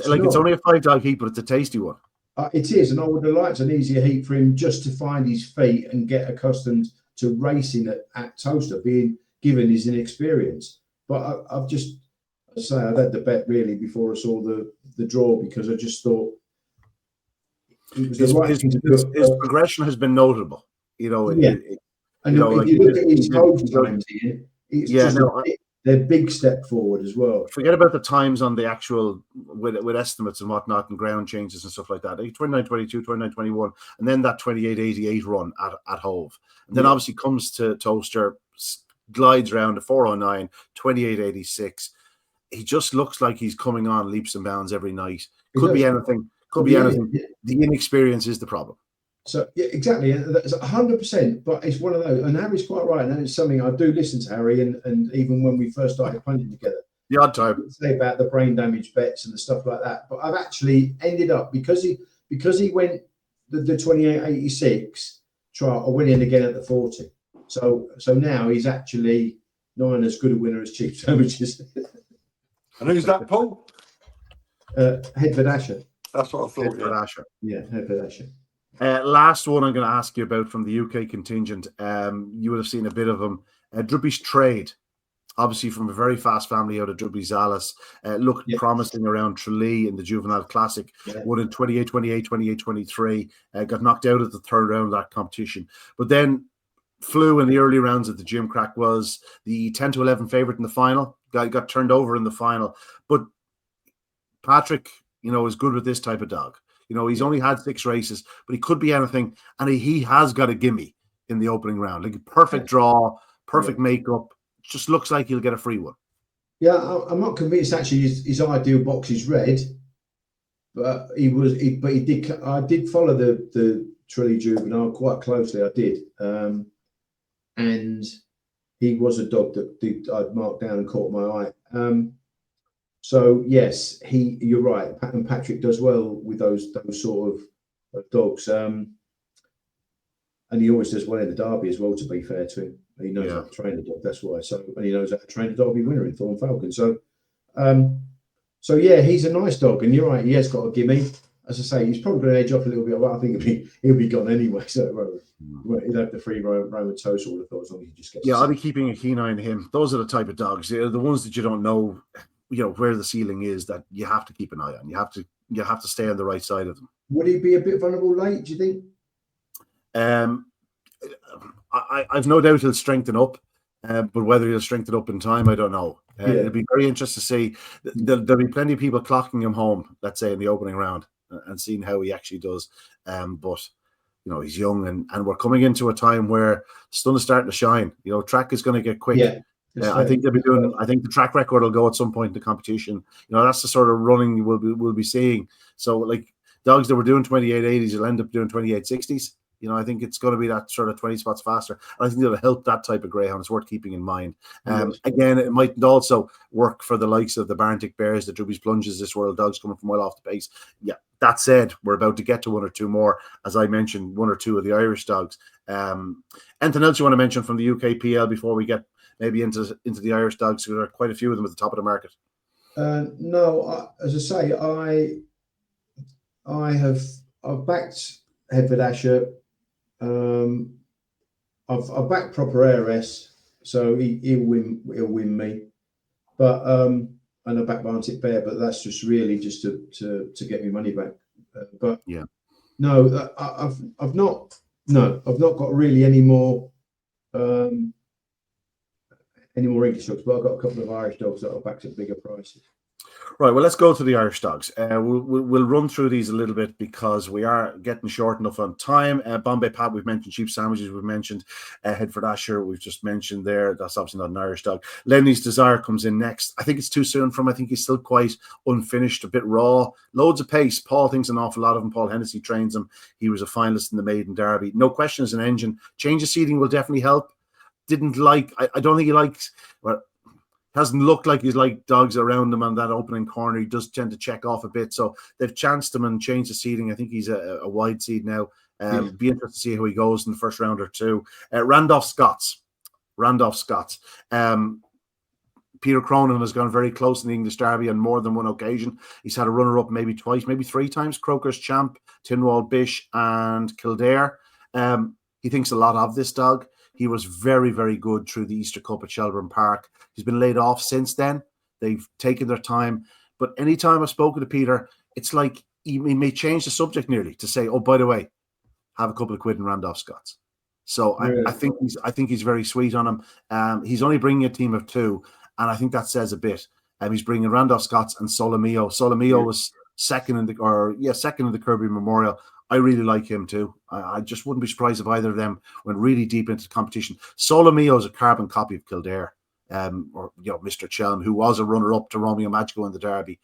only a 5-dog heat, but it's a tasty one. It is, and I would have liked an easier heat for him just to find his feet and get accustomed to racing at Toaster, being given his inexperience. But I'd had the bet really before I saw the draw, because I just thought his progression has been notable. If you look at his coach times, they're big step forward as well. Forget about the times on the actual with estimates and whatnot and ground changes and stuff like that. 29.22, 29.21, and then that 28.88 run at Hove. And then obviously comes to Toaster, glides around to 409, 28.86. He just looks like he's coming on leaps and bounds every night. Could be anything. Could be anything. The inexperience is the problem. So yeah, exactly. That's 100%. But it's one of those. And Harry's quite right. And it's something I do listen to Harry. And even when we first started punting together, the odd time say about the brain damage bets and the stuff like that. But I've actually ended up because he went the 28.86 trial. I went in again at the 40. So now he's actually not as good a winner as cheap sandwiches. And who's that, Paul? Headford Asher. That's what I thought. Headford Asher. Yeah, Headford Asher. Last one I'm going to ask you about from the UK contingent. You would have seen a bit of him. Drubby's Trade, obviously from a very fast family out of Drubby Zallis, looked promising around Tralee in the Juvenile Classic. Won in 28-28, 28-23. Got knocked out at the third round of that competition. But then flew in the early rounds at the Gym Crack, was the 10-11 favourite in the final. Got turned over in the final. But Patrick, is good with this type of dog. He's only had 6 races, but he could be anything. And he has got a gimme in the opening round. Like a perfect draw, perfect makeup. Just looks like he'll get a free one. Yeah, I'm not convinced actually his ideal box is red. But I did follow the Trilly Juvenile quite closely. I did. And he was a dog that I'd marked down and caught my eye. So yes, you're right. And Patrick does well with those sort of dogs. And he always does well in the Derby as well, to be fair to him. He knows how to train a dog, that's why. And he knows how to train a Derby winner in Thorn Falcon. So yeah, he's a nice dog. And you're right, he has got a gimme. As I say, he's probably going to edge off a little bit, but I think he'll be gone anyway. So he'll have the free Roman toast all the thought, as long as he just gets. Yeah, I'll be keeping a keen eye on him. Those are the type of dogs. They're the ones that you don't know. Where the ceiling is, that you have to keep an eye on. You have to stay on the right side of them. Would he be a bit vulnerable late, do you think? I've no doubt he'll strengthen up, but whether he'll strengthen up in time, I don't know. It'll be very interesting to see. There'll be plenty of people clocking him home, let's say, in the opening round and seeing how he actually does. But he's young and we're coming into a time where the sun is starting to shine. Track is going to get quick. Yeah. I think they'll be doing. I think the track record will go at some point in the competition. That's the sort of running we'll be seeing. So, like dogs that were doing 28.80s, will end up doing 28.60s. I think it's going to be that sort of 20 spots faster. And I think it'll help that type of greyhound. It's worth keeping in mind. Again, it might also work for the likes of the Barntic Bears, the Drubby's Plunges, this world dogs coming from well off the pace. Yeah. That said, we're about to get to one or two more, as I mentioned, one or two of the Irish dogs. Anything else you want to mention from the UK PL before we get maybe into the Irish dogs? There are quite a few of them at the top of the market. No, as I say, I've backed Headford Asher. I've backed Proper Heiress, so he'll win me. But and I backed Barntic Bear, but that's just really just to get me money back. But yeah, no, I've not got really any more. Any more English dogs, but I've got a couple of Irish dogs that are backed at bigger prices. Right, well, let's go to the Irish dogs. We'll run through these a little bit because we are getting short enough on time. Bombay Pat, we've mentioned. Cheap Sandwiches, we've mentioned. Headford Asher, we've just mentioned there. That's obviously not an Irish dog. Lenny's Desire comes in next. I think it's too soon for him. I think he's still quite unfinished, a bit raw. Loads of pace. Paul thinks an awful lot of him. Paul Hennessy trains him. He was a finalist in the Maiden Derby. No question as an engine. Change of seating will definitely help. I don't think he likes, well, hasn't looked like he's like dogs around him on that opening corner. He does tend to check off a bit. So they've chanced him and changed the seating. I think he's a wide seed now. Be interested to see how he goes in the first round or two. Randolph Scots. Peter Cronin has gone very close in the English Derby on more than one occasion. He's had a runner-up maybe twice, maybe 3 times. Croker's Champ, Tinwall Bish and Kildare. He thinks a lot of this dog. He was very, very good through the Easter Cup at Shelburne Park. He's been laid off since then. They've taken their time. But anytime I've spoken to Peter, it's like he may change the subject nearly to say, oh, by the way, have a couple of quid in Randolph Scots. So really? I think he's very sweet on him. He's only bringing a team of 2. and I think that says a bit. He's bringing Randolph Scotts and Solomio. Solomio was second in the Kirby Memorial. I really like him too. I just wouldn't be surprised if either of them went really deep into the competition. Solomio is a carbon copy of Kildare, or Mr. Chelm, who was a runner-up to Romeo Magico in the Derby.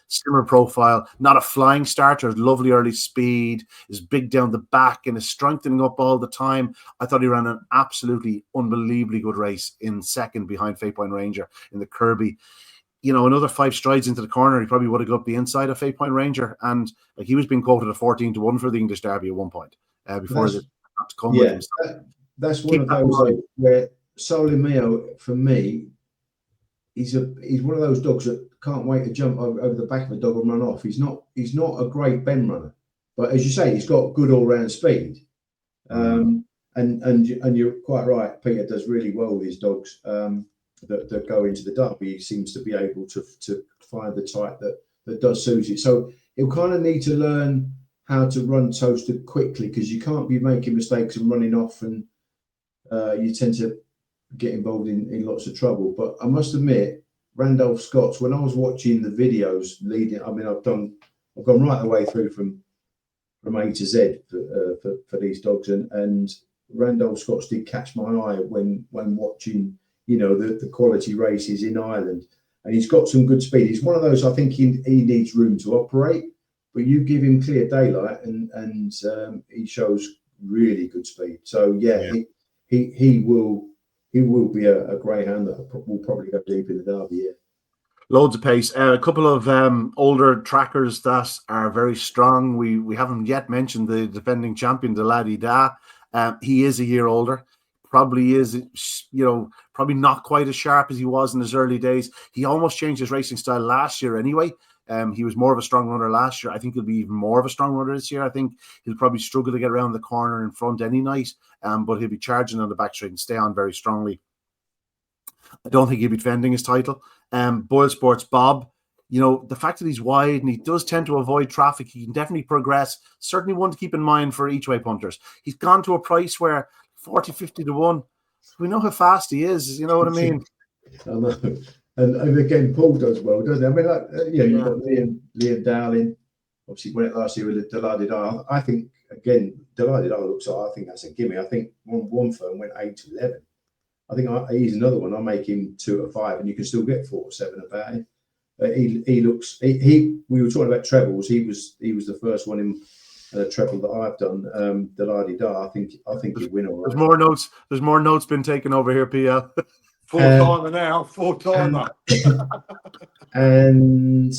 Similar profile, not a flying starter, lovely early speed, is big down the back and is strengthening up all the time. I thought he ran an absolutely unbelievably good race in second behind Fate Point Ranger in the Kirby. Another 5 strides into the corner, he probably would have got the inside of Fate Point Ranger, and he was being quoted at 14-1 for the English Derby at one point before it had to come with him. That's one of those where Solomio, for me, he's one of those dogs that can't wait to jump over the back of a dog and run off. He's not a great bend runner, but as you say, he's got good all round speed. And you're quite right. Peter does really well with his dogs. That go into the Derby. He seems to be able to find the type that does suit it. So he'll kind of need to learn how to run Toaster quickly, because you can't be making mistakes and running off, and you tend to get involved in lots of trouble. But I must admit, Randolph Scott's, when I was watching the videos leading, I've gone right the way through from A to Z for these dogs, and Randolph Scott's did catch my eye when watching the quality races in Ireland, and he's got some good speed. He's one of those, I think he needs room to operate, but you give him clear daylight and he shows really good speed. So he will be a greyhound that will probably go deep in the Derby. Loads of pace. A couple of older trackers that are very strong. We haven't yet mentioned the defending champion, the Laddie Da. He is a year older. Probably is, probably not quite as sharp as he was in his early days. He almost changed his racing style last year anyway. He was more of a strong runner last year. I think he'll be even more of a strong runner this year. I think he'll probably struggle to get around the corner in front any night, but he'll be charging on the back straight and stay on very strongly. I don't think he'll be defending his title. Boyle Sports Bob, the fact that he's wide and he does tend to avoid traffic, he can definitely progress. Certainly one to keep in mind for each way punters. He's gone to a price where 40-50-1. We know how fast he is. You know what I mean? I know. And again, Paul does well, doesn't he? I mean, you've got Liam Dowling. Obviously, won it last year with the Deladid Eye. I think, again, Deladid Eye looks like, I think that's a gimme. I think one firm went 8-11. I think he's another one. I make him 2-5, and you can still get 4-7 about him. He looks. We were talking about trebles. He was the first one in treble that I've done. Deladid Eye. I think he'll win all right. There's more notes been taken over here, PL. Four-timer now. Four-timer. And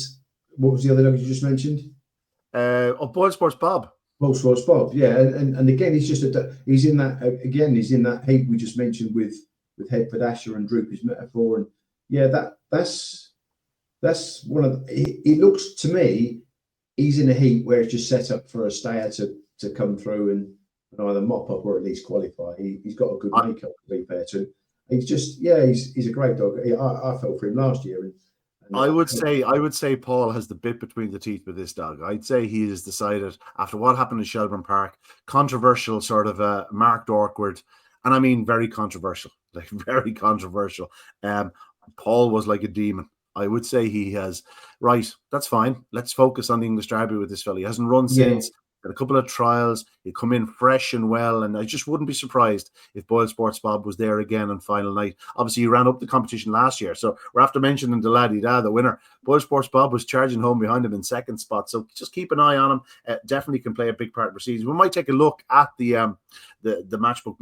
what was the other dog you just mentioned? Boyle Sports Bob. Boyle Sports Bob, yeah. And again, he's in that heap we just mentioned with Headford Asher and Droopy's Metaphor. And yeah, that's one of the, he looks to me, he's in a heat where it's just set up for a stayer to come through and either mop up or at least qualify. He's got a good makeup, to be fair to him. He's just, he's a great dog. I felt for him last year. And I would say Paul has the bit between the teeth with this dog. I'd say he has decided, after what happened in Shelburne Park, controversial sort of marked awkward, and I mean very controversial, like very controversial. Paul was like a demon. I would say he has, right, that's fine. Let's focus on the English Derby with this fella. He hasn't run since. Got a couple of trials. He'll come in fresh and well, and I just wouldn't be surprised if Boyle Sports Bob was there again on final night. Obviously, he ran up the competition last year, so we're after mentioning the Laddie Da, the winner. Boyle Sports Bob was charging home behind him in second spot, so just keep an eye on him. Definitely can play a big part in proceedings. We might take a look at the matchbook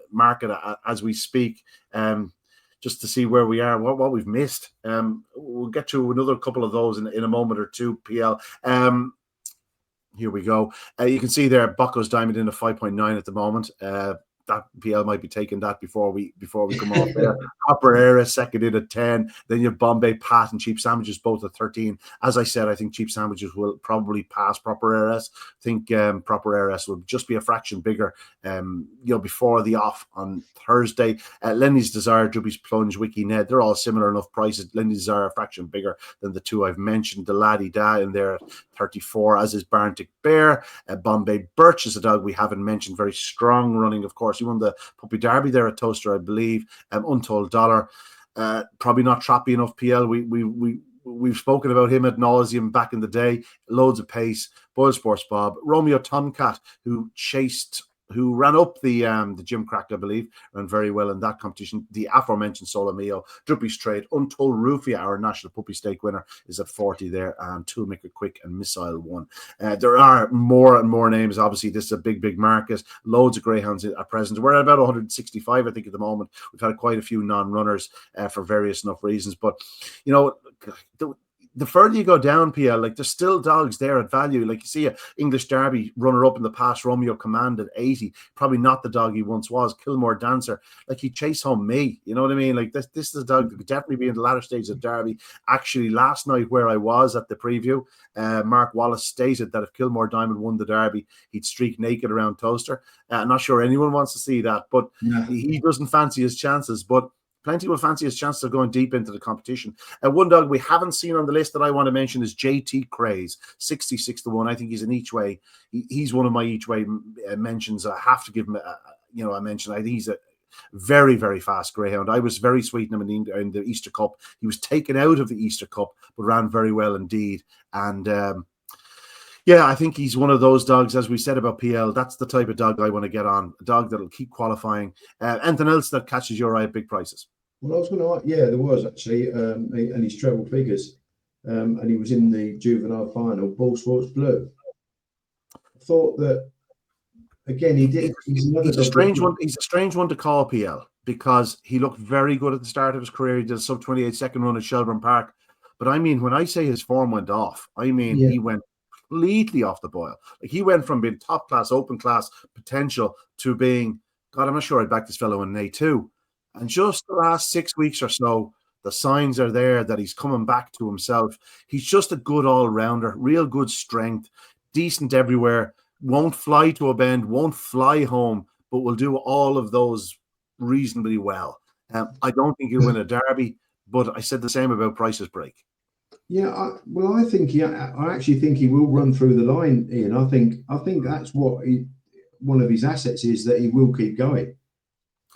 market as we speak, just to see where we are, what we've missed. We'll get to another couple of those in a moment or two, PL. Here we go. You can see there, Bucco's diamond in a 5.9 at the moment. That PL might be taking that before we come off there. Upper Era second in at 10. Then you have Bombay Pat and Cheap Sandwiches both at 13. As I said, I think Cheap Sandwiches will probably pass Proper RS. I think Proper RS will just be a fraction bigger. Before the off on Thursday. Lenny's Desire, Juby's Plunge, Wiki Ned, they're all similar enough prices. Lenny's Desire a fraction bigger than the two I've mentioned. The Laddie Da in there at 34, as is Barntic Bear. Bombay Birch is a dog we haven't mentioned. Very strong running, of course. He won the Puppy Derby there at Toaster, I believe. Untold Dollar. Probably not trappy enough. PL. We've spoken about him ad nauseum back in the day. Loads of pace. Boyle Sports Bob. Romeo Tomcat, who ran up the Jim Crack, I believe, ran very well in that competition. The aforementioned Solomeo, Drippy Straight, Untold Rufia, our national puppy stake winner, is at 40 there, and Toolmaker Quick and Missile 1. There are more and more names. Obviously, this is a big market. Loads of greyhounds at present. We're at about 165, I think, at the moment. We've had quite a few non-runners for various enough reasons, but the further you go down, PL, like there's still dogs there at value. Like you see a English Derby runner up in the past, Romeo Command at 80, probably not the dog he once was. Kilmore Dancer, like he chase home me. You know what I mean? Like this is a dog that could definitely be in the latter stages of Derby. Actually, last night where I was at the preview, Mark Wallace stated that if Kilmore Diamond won the Derby, he'd streak naked around Toaster. I'm not sure anyone wants to see that, but he doesn't fancy his chances. But plenty will fancy his chances of going deep into the competition. One dog we haven't seen on the list that I want to mention is JT Craze, 66 to 1. I think he's an each way. He's one of my each way mentions. I have to give him a mention. I think he's a very, very fast greyhound. I was very sweet in him in the Easter Cup. He was taken out of the Easter Cup, but ran very well indeed. And I think he's one of those dogs, as we said about PL. That's the type of dog I want to get on. A dog that'll keep qualifying. Anything else that catches your eye at big prices? Well, I was going to, there was actually, and he's treble figures, and he was in the juvenile final, Ball Sports Blue. I thought that, again, he did. He's a strange one. He's a strange one to call PL because he looked very good at the start of his career. He did a sub-28 second run at Shelburne Park. But I mean, when I say his form went off, I mean, he went completely off the boil. Like he went from being top class, open class potential to being, God, I'm not sure I'd back this fellow in an A2. And just the last 6 weeks or so, the signs are there that he's coming back to himself. He's just a good all-rounder, real good strength, decent everywhere, won't fly to a bend, won't fly home, but will do all of those reasonably well. I don't think he'll win a Derby, but I said the same about Price's Break. Yeah, I actually think he will run through the line, Ian. I think that's what one of his assets is, that he will keep going.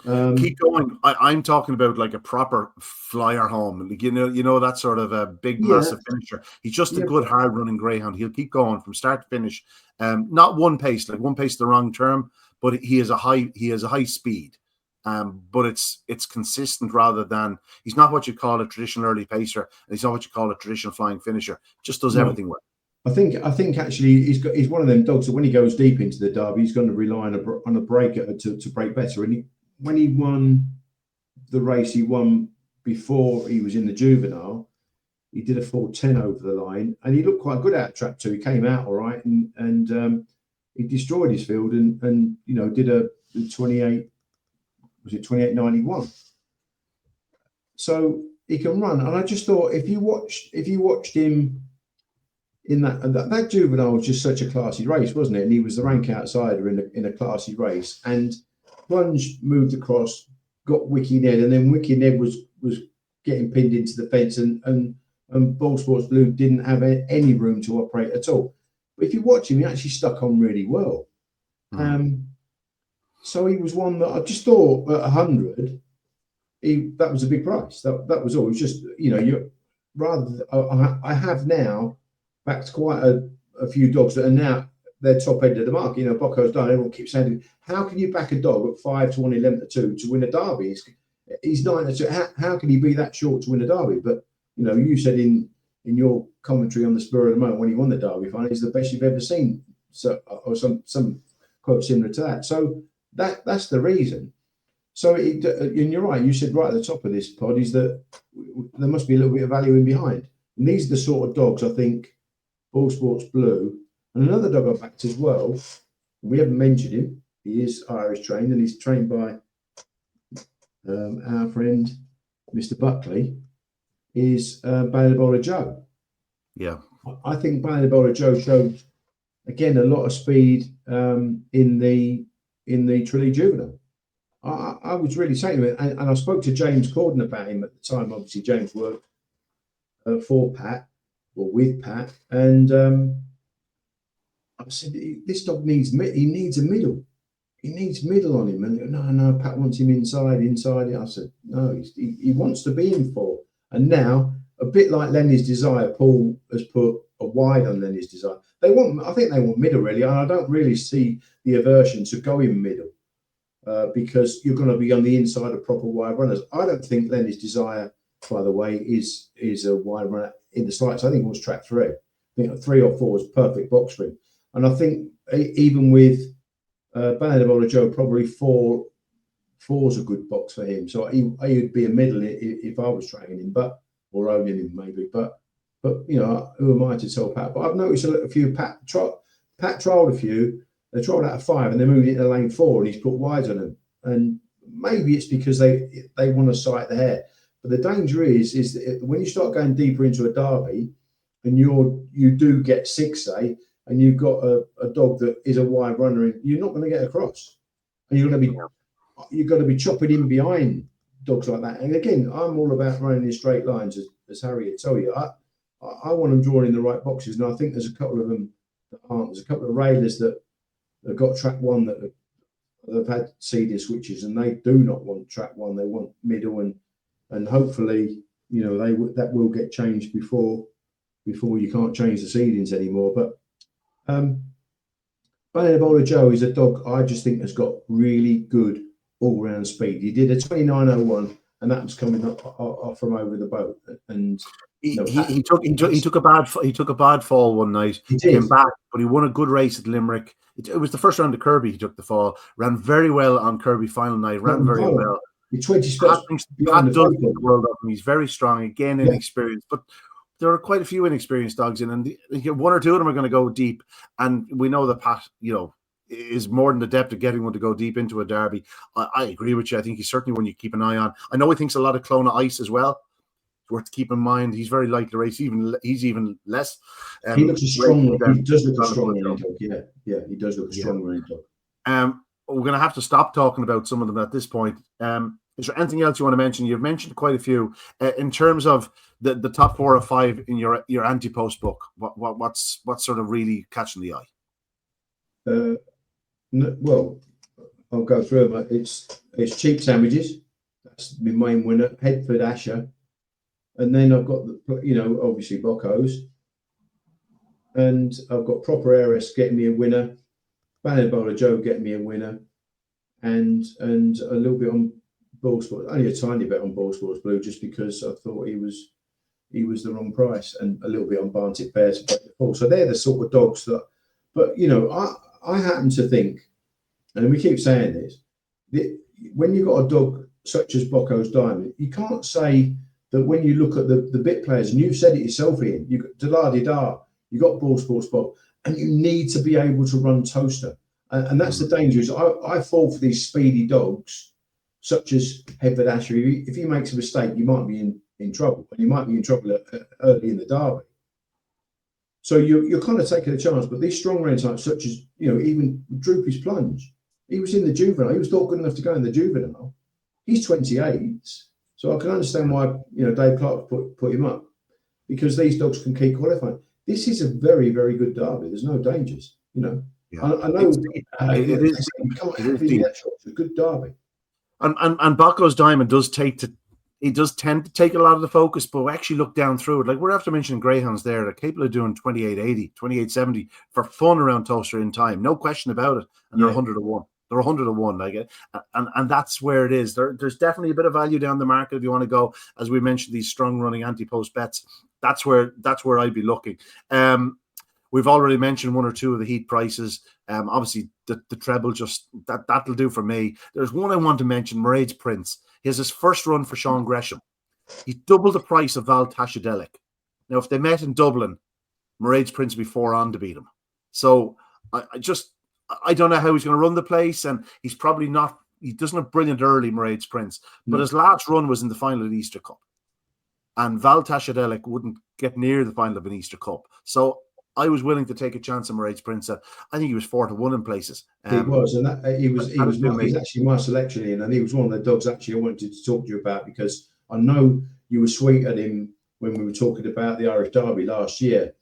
Keep going. I'm talking about like a proper flyer home. Like, you know that sort of a big, massive finisher. He's just a good, hard running greyhound. He'll keep going from start to finish. Not one pace, like one pace is the wrong term, but he has a high speed. But it's consistent rather than, he's not what you call a traditional early pacer, and he's not what you call a traditional flying finisher. Just does everything well. I think actually he's one of them dogs that when he goes deep into the Derby, he's going to rely on a breaker to break better. And when he won the race, he won before he was in the juvenile. He did a 4:10 over the line, and he looked quite good out of trap too. He came out all right, and he destroyed his field, and did a 28. Was it 28.91? So he can run, and I just thought if you watched him in that juvenile was just such a classy race, wasn't it? And he was the rank outsider in a classy race, and Plunge moved across, got Wicked Ned, and then Wicked Ned was getting pinned into the fence, and Ball Sports Blue didn't have any room to operate at all. But if you watch him, he actually stuck on really well. So he was one that I just thought at 100, that was a big price. That was all. It was just, I have now backed quite a few dogs that are now their top end of the market. Bocco's done. Everyone keeps saying, how can you back a dog at 5 to 1, 11 to 2 to win a Derby? He's 9 to 2. How can he be that short to win a Derby? But, you said in your commentary on the spur of the moment when he won the Derby final, he's the best you've ever seen. So, or some quote similar to that. So that's the reason. So, and you're right, you said right at the top of this pod is that there must be a little bit of value in behind. And these are the sort of dogs I think Ball Sports Blue, and another dog I backed as well, we haven't mentioned him, he is Irish trained, and he's trained by our friend Mr. Buckley, is Balabola Joe. Yeah. I think Balabola Joe showed, again, a lot of speed in the Tralee Juvenile. I was really saying to him, and I spoke to James Corden about him at the time. Obviously, James worked for Pat, or with Pat, and I said, this dog needs a middle. he needs middle on him. And no, Pat wants him inside. I said, no, he wants to be in 4. And now, a bit like Lenny's Desire, Paul has put a wide on Lenny's Desire. I think they want middle, really. And I don't really see the aversion to going middle because you're going to be on the inside of proper wide runners. I don't think Lenny's Desire, by the way, is a wide runner in the slightest. I think it was track 3. I think 3 or 4 is perfect box for him. And I think even with BeGambleAware Joe, probably 4's a good box for him. So he would be a middle if I was training him, or owning him maybe. But you know, who am I to tell Pat? But I've noticed a few Pat trialled a few. They trialled out of 5 and they moved into lane 4 and he's put wides on them. And maybe it's because they want to sight the hare. But the danger is that when you start going deeper into a derby and you do get 6, say, and you've got a dog that is a wide runner, you're not going to get across. And you've got to be chopping in behind dogs like that. And again, I'm all about running in straight lines, as Harry would tell you. I want them drawn in the right boxes, and I think there's a couple of them that aren't. There's a couple of railers that have got track 1 that have had seeding switches, and they do not want track 1. They want middle, and hopefully, you know, that will get changed before you can't change the seedings anymore. But BeGambleAware Joe is a dog I just think has got really good all-round speed. He did a 29.01, and that was coming off from over the boat. And he took a bad fall one night. He came back, but he won a good race at Limerick. It was the first round of Kirby. He took the fall, ran very well on Kirby final night. Ran very well. He 20 spots. Pat does the world of him. He's very strong. Again, inexperienced, but there are quite a few inexperienced dogs in, and 1 or 2 of them are going to go deep. And we know that Pat, you know, is more than adept at getting one to go deep into a derby. I agree with you. I think he's certainly one you keep an eye on. I know he thinks a lot of Clona Ice as well. It's worth to keep in mind. He's very light to race. He's even less. He looks a strong. He does look a strong dog. Yeah, he does look a strong dog. We're going to have to stop talking about some of them at this point. Is there anything else you want to mention? You've mentioned quite a few in terms of the top 4 or 5 in your anti-post book. What's sort of really catching the eye? Well, I'll go through them. It's Cheap Sandwiches. That's my main winner. Headford Asher, and then I've got obviously Bocco's, and I've got Proper Heiress getting me a winner. BeGambleAware Joe getting me a winner, and a little bit on Ball Sports, only a tiny bit on Ball Sports Blue, just because I thought he was the wrong price, and a little bit on Barnett Bears. So they're the sort of dogs that. But you know, I happen to think, and we keep saying this, when you've got a dog such as Bocco's Diamond, you can't say that when you look at the bit players, and you've said it yourself, Ian, you've got Da-La-Di-Da, you've got Ball Sports Bob, and you need to be able to run Toaster. And that's the danger. Is I fall for these speedy dogs, such as Headford Asher. If he makes a mistake, you might be in trouble, and you might be in trouble early in the derby. So you're kind of taking a chance. But these strong range types, such as, you know, even Droopy's Plunge, he was in the juvenile. He was thought good enough to go in the juvenile. He's 28, so I can understand why, you know, Dave Clark put him up, because these dogs can keep qualifying. This is a very, very good derby. There's no dangers, you know. Yeah. I know it is a good derby. And Bocco's Diamond does tend to take a lot of the focus, but we actually look down through it. Like, we're after mentioning greyhounds there, they're capable of doing 28.80, 28.70 for fun around Toaster in time, no question about it. And they're 100 to 1. They're 100 to 1, like it, and that's where it is. There's definitely a bit of value down the market if you want to go, as we mentioned, these strong running anti-post bets. That's where I'd be looking. We've already mentioned 1 or 2 of the heat prices. Obviously, the treble, just that'll do for me. There's one I want to mention, Mairead's Prince. He has his first run for Sean Gresham. He doubled the price of Val Tashadelic. Now, if they met in Dublin, Mairead's Prince would be 4 on to beat him. So I don't know how he's going to run the place, and he's probably not. He doesn't have brilliant early, Mairead's Prince, but his last run was in the final of the Easter Cup, and Val Tashadelic wouldn't get near the final of an Easter Cup. So I was willing to take a chance on Mairead's Prince. I think he was 4 to 1 in places. He was, and he was actually my selection, and he was one of the dogs actually I wanted to talk to you about, because I know you were sweet at him when we were talking about the Irish Derby last year.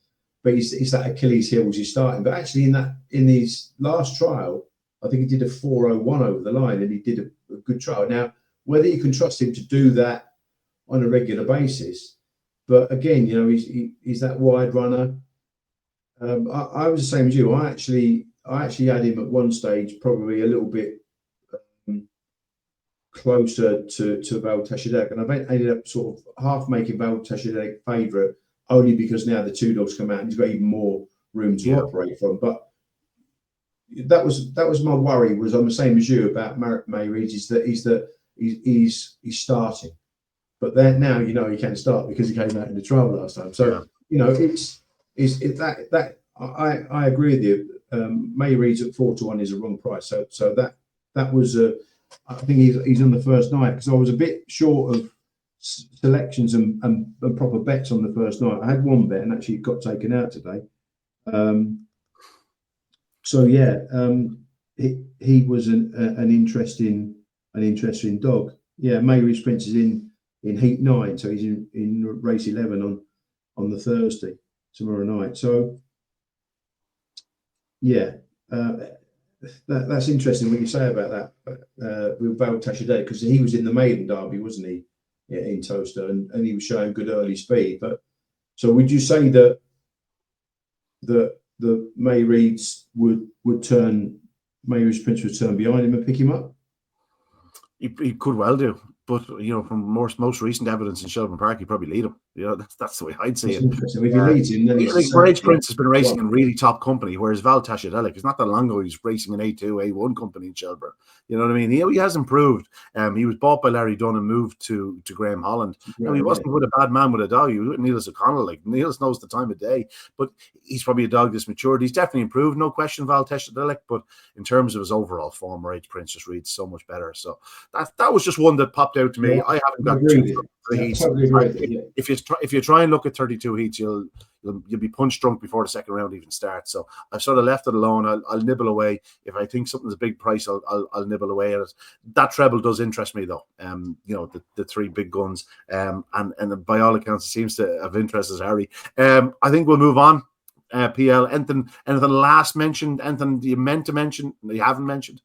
But he's that Achilles heel he's starting. But actually, in his last trial, I think he did a 4:01 over the line, and he did a good trial. Now, whether you can trust him to do that on a regular basis, but again, he's that wide runner. I was the same as you. I actually had him at one stage probably a little bit closer to Val Tashidek, and I ended up sort of half making Val Tashidek favourite only because now the two dogs come out and he's got even more room to operate from. But that was my worry. Was I'm the same as you about May Reed, is that he's starting, but then now he can start because he came out in the trial last time. So I agree with you. May Reed's at 4-1 is a wrong price. So that was I think he's on the first night, because I was a bit short of selections and proper bets on the first night. I had one bet and actually it got taken out today. He was an interesting dog. Yeah, May Reed's Prince is in heat 9, so he's in race 11 on the Thursday, tomorrow night. So that's interesting what you say about that with Val Tashidek, because he was in the maiden derby, wasn't he, in Toaster, and he was showing good early speed. But so would you say that the May Reed's May Reed's Prince would turn behind him and pick him up? He could well do, but from most recent evidence in Shelburne Park, he probably lead him. That's the way I'd see it. Interesting. If he leads him, then Rage Prince has been racing in really top company, whereas Val Tashidek, it's not that long ago he was racing in A2, A1 company in Shelburne. You know what I mean? He has improved. He was bought by Larry Dunn and moved to Graham Holland. Now, he wasn't with a bad man with a dog. He was with Niels O'Connell. Like, Niels knows the time of day, but he's probably a dog that's matured. He's definitely improved, no question, Val Tashidek, but in terms of his overall form, Rage Prince just reads so much better. So that was just one that popped out to me. I haven't got if you try and look at 32 heats, you'll be punch drunk before the second round even starts. So I've sort of left it alone. I'll nibble away. If I think something's a big price, I'll nibble away at it. That treble does interest me though. The three big guns. And by all accounts, it seems to have interested Harry. I think we'll move on. PL, anything last mentioned? Anything you meant to mention that you haven't mentioned?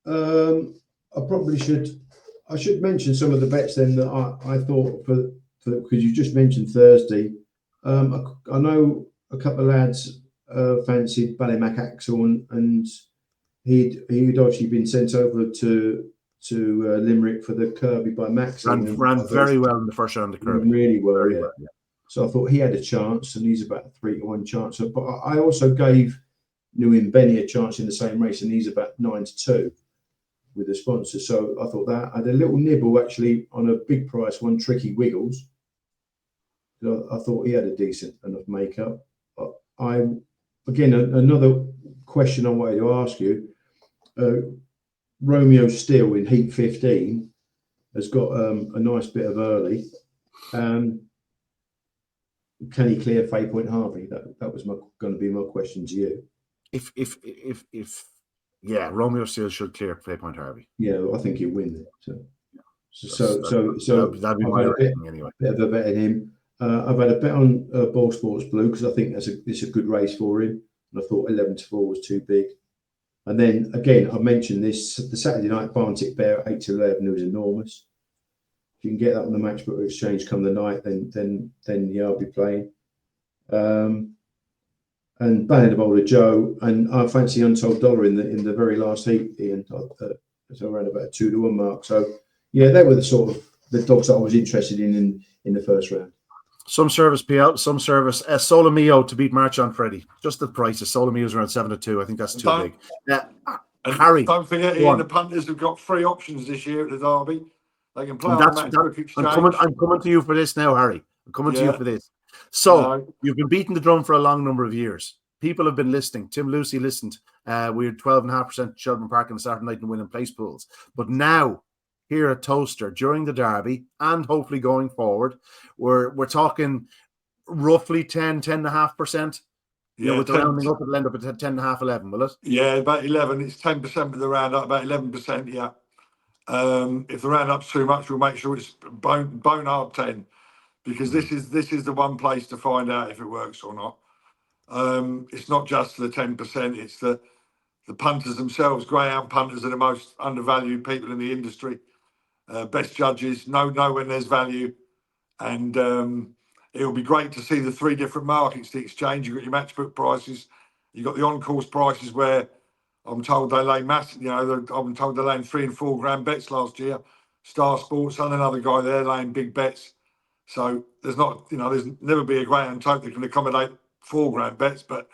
I probably should. I should mention some of the bets then that I thought for because you just mentioned Thursday. I know a couple of lads fancied Ballymac Axel, and he'd obviously been sent over to Limerick for the Kirby by Max. Ran very well in the first round of Kirby. Really well, yeah. So I thought he had a chance, and he's about a 3-1 chance. But I also gave Newin Benny a chance in the same race, and he's about 9-2 with the sponsor. So I thought that I had a little nibble actually on a big price one, Tricky Wiggles. I thought he had a decent enough makeup. Another question I wanted to ask you. Romeo Steele in heat 15 has got a nice bit of early. Can he clear Fay Point Harvey? That was going to be my question to you. If Romeo Steele should clear Fay Point Harvey. Yeah, I think he'll win it. So that'd be my rating anyway. Bit of a bet in him. I've had a bet on Ball Sports Blue because I think it's a good race for him, and I thought 11-4 was too big. And then again, I mentioned this the Saturday night Barntick Bear at 8-11. It was enormous. If you can get that on the Matchbook Exchange come the night, then I'll be playing. And Bannon Bowler Joe, and I fancy Untold Dollar in the very last heat, Ian. So around about a 2-1 mark. So yeah, they were the sort of the dogs that I was interested in the first round. Some service PL, some service. Solomio to beat Marchand Freddy. Just the prices. Solomio's around 7-2. I think that's too big. Harry, don't forget, Ian, the punters have got 3 options this year at the Derby. They can play on the Matchbook Exchange. I'm coming to you for this now, Harry. I'm coming to you for this. So you've been beating the drum for a long number of years. People have been listening. Tim Lucy listened. We had 12.5% Shelburne Park on the Saturday night and winning place pools. But now, here at Toaster, during the Derby, and hopefully going forward, we're talking roughly 10.5%. Yeah, with the rounding up, it'll end up at 10.5, 11, will it? Yeah, about 11. It's 10% with the round up, about 11%, yeah. If the round up's too much, we'll make sure it's bone hard 10, because this is the one place to find out if it works or not. It's not just the 10%, it's the the punters themselves. Greyhound punters are the most undervalued people in the industry. Best judges know when there's value, and it'll be great to see the three different markets to exchange. You've got your matchbook prices, you've got the on-course prices where I'm told they lay I'm told they laying $3 and $4 grand bets last year. Star Sports and another guy there laying big bets. So there's never be a greyhound tote that can accommodate $4 grand bets, but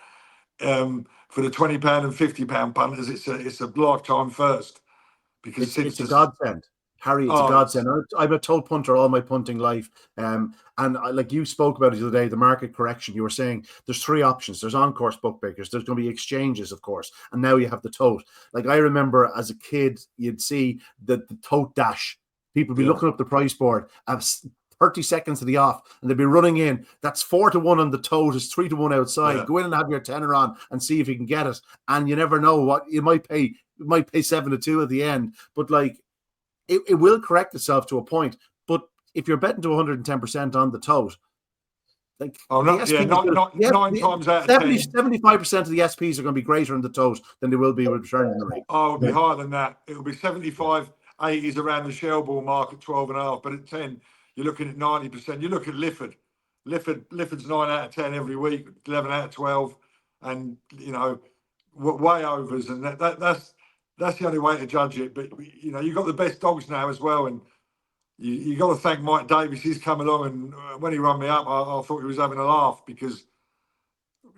for the £20 and £50 punters, it's a lifetime first, because it's a godsend. Harry, it's a godsend. I'm a tote punter all my punting life. Like you spoke about it the other day, the market correction, you were saying there's three options. There's on-course bookmakers, there's going to be exchanges, of course, and now you have the tote. Like I remember as a kid, you'd see the tote dash. People be looking up the price board and 30 seconds to the off, and they'd be running in. That's 4-1 on the tote, it's 3-1 outside. Yeah. Go in and have your tenner on and see if you can get it. And you never know what you might pay. You might pay 7-2 at the end, but like it will correct itself to a point. But if you're betting to 110% on the tote, like nine times out of 10, 75% of the SPs are going to be greater on the tote than they will be with returning the ring. Oh, it'll be higher than that. It'll be 75, 80s around the shell ball market, 12.5. But at 10, you're looking at 90%. You look at Lifford. Lifford's 9 out of 10 every week, 11 out of 12, and way overs. And that's the only way to judge it. But you've got the best dogs now as well, and you got to thank Mike Davis. He's come along, and when he run me up, I thought he was having a laugh, because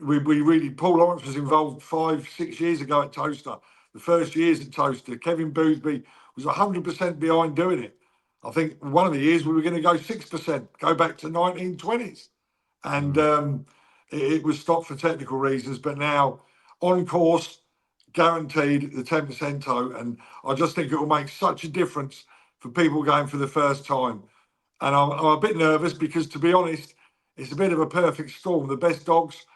we really, Paul Lawrence was involved 5-6 years ago at Toaster. The first years at Toaster, Kevin Boosby was 100% behind doing it. I think one of the years we were going to go 6%, go back to 1920s, and it was stopped for technical reasons. But now on course, guaranteed the 10% tote, and I just think it will make such a difference for people going for the first time. And I'm a bit nervous because, to be honest, it's a bit of a perfect storm. The best dogs,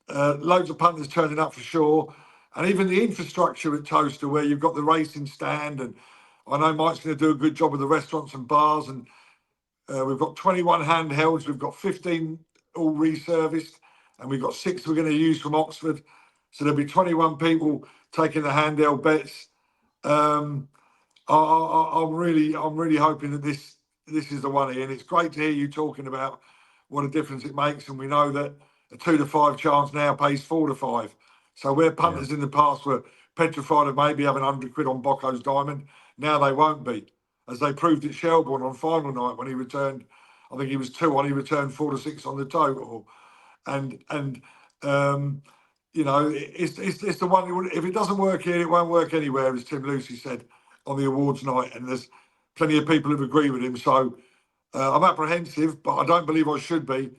loads of punters turning up for sure, and even the infrastructure at Toaster, where you've got the racing stand, and I know Mike's going to do a good job with the restaurants and bars, and we've got 21 handhelds, we've got 15 all reserviced, and we've got 6 we're going to use from Oxford. So there'll be 21 people taking the handheld bets. I'm really hoping that this is the one, Ian. It's great to hear you talking about what a difference it makes, and we know that a 2 to 5 chance now pays 4 to 5. So where punters in the past were petrified of maybe having £100 on Bocco's diamond, now they won't be, as they proved at Shelbourne on final night when he returned. I think he was 2 on. He returned 4 to 6 on the total, it's the one. If it doesn't work here, it won't work anywhere, as Tim Lucy said on the awards night, and there's plenty of people who agree with him. So I'm apprehensive, but I don't believe I should be,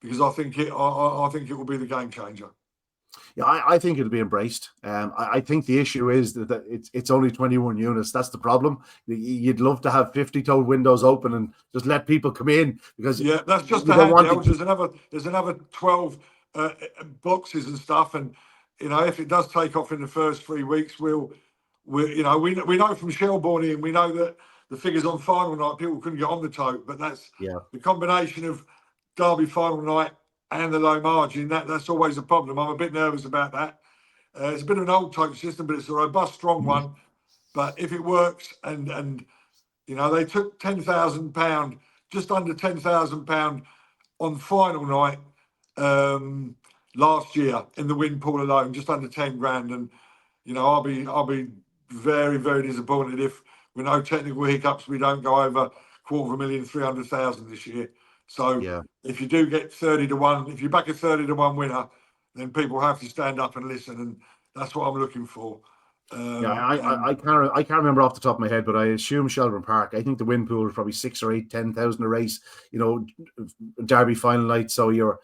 because I think it will be the game changer. Yeah, I think it'll be embraced. I think the issue is that it's only 21 units. That's the problem. You'd love to have 50 tote windows open and just let people come in, because that's just the handhelds. There's another 12 boxes and stuff, and if it does take off in the first 3 weeks, we know from Shelbourne, and we know that the figures on final night, people couldn't get on the tote, but that's the combination of Derby final night and the low margin, that's always a problem. I'm a bit nervous about that. It's a bit of an old tote system, but it's a robust, strong one. But if it works, and they took £10,000, just under £10,000 on final night last year in the win pool alone, just under 10 grand. And I'll be very, very disappointed if, with no technical hiccups, we don't go over 250,300,000 this year. So if you do get 30 to 1, if you back a 30 to 1 winner, then people have to stand up and listen, and that's what I'm looking for. I can't remember off the top of my head, but I assume Shelbourne Park. I think the win pool is probably 6 or 8, 10,000 a race. Derby final night. So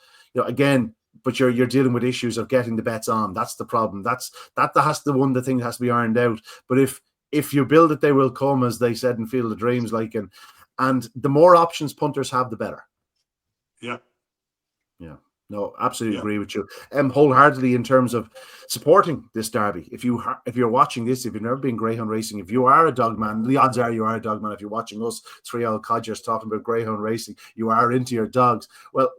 again, but you're dealing with issues of getting the bets on. That's the problem. That's the one the thing that has to be ironed out. But if you build it, they will come, as they said in Field of Dreams. And the more options punters have, the better. Yeah. No, absolutely agree with you. Wholeheartedly in terms of supporting this derby. If you're watching this, if you've never been greyhound racing, if you are a dog man, the odds are you are a dog man. If you're watching us, 3 old codgers talking about greyhound racing, you are into your dogs. Well,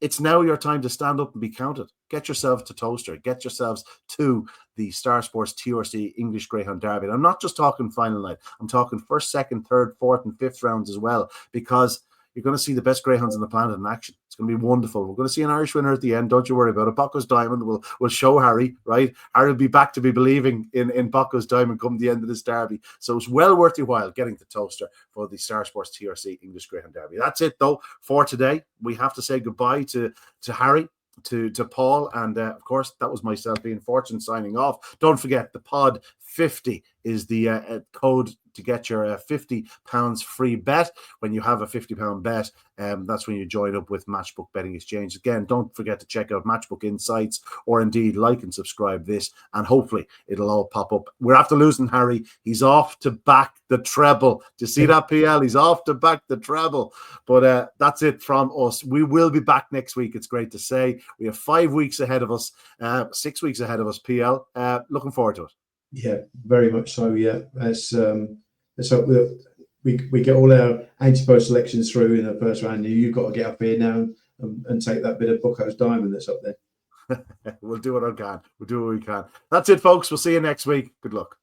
it's now your time to stand up and be counted. Get yourself to Toaster. Get yourselves to the Star Sports TRC English Greyhound Derby. And I'm not just talking final night. I'm talking first, second, third, fourth, and fifth rounds as well, because you're going to see the best greyhounds on the planet in action. It's going to be wonderful. We're going to see an Irish winner at the end. Don't you worry about it. Bocco's Diamond will show Harry, right? Harry will be back to be believing in Bocco's Diamond come the end of this derby. So it's well worth your while getting the Toaster for the Star Sports TRC English Greyhound Derby. That's it, though, for today. We have to say goodbye to Harry, to Paul, and of course, that was myself, Ian Fortune, signing off. Don't forget, the pod 50 is the code to get your £50 free bet. When you have a £50 bet, that's when you join up with Matchbook Betting Exchange. Again, don't forget to check out Matchbook Insights, or indeed like and subscribe this, and hopefully it'll all pop up. We're after losing Harry. He's off to back the treble. Do you see that, PL? He's off to back the treble. But that's it from us. We will be back next week. It's great to say. We have 5 weeks ahead of us, 6 weeks ahead of us, PL. Looking forward to it. Yeah, very much so. Yeah, let's hope we get all our anti-post selections through in the first round. You've got to get up here now and take that bit of Bocco's Diamond that's up there. We'll do what I can. We'll do what we can. That's it, folks. We'll see you next week. Good luck.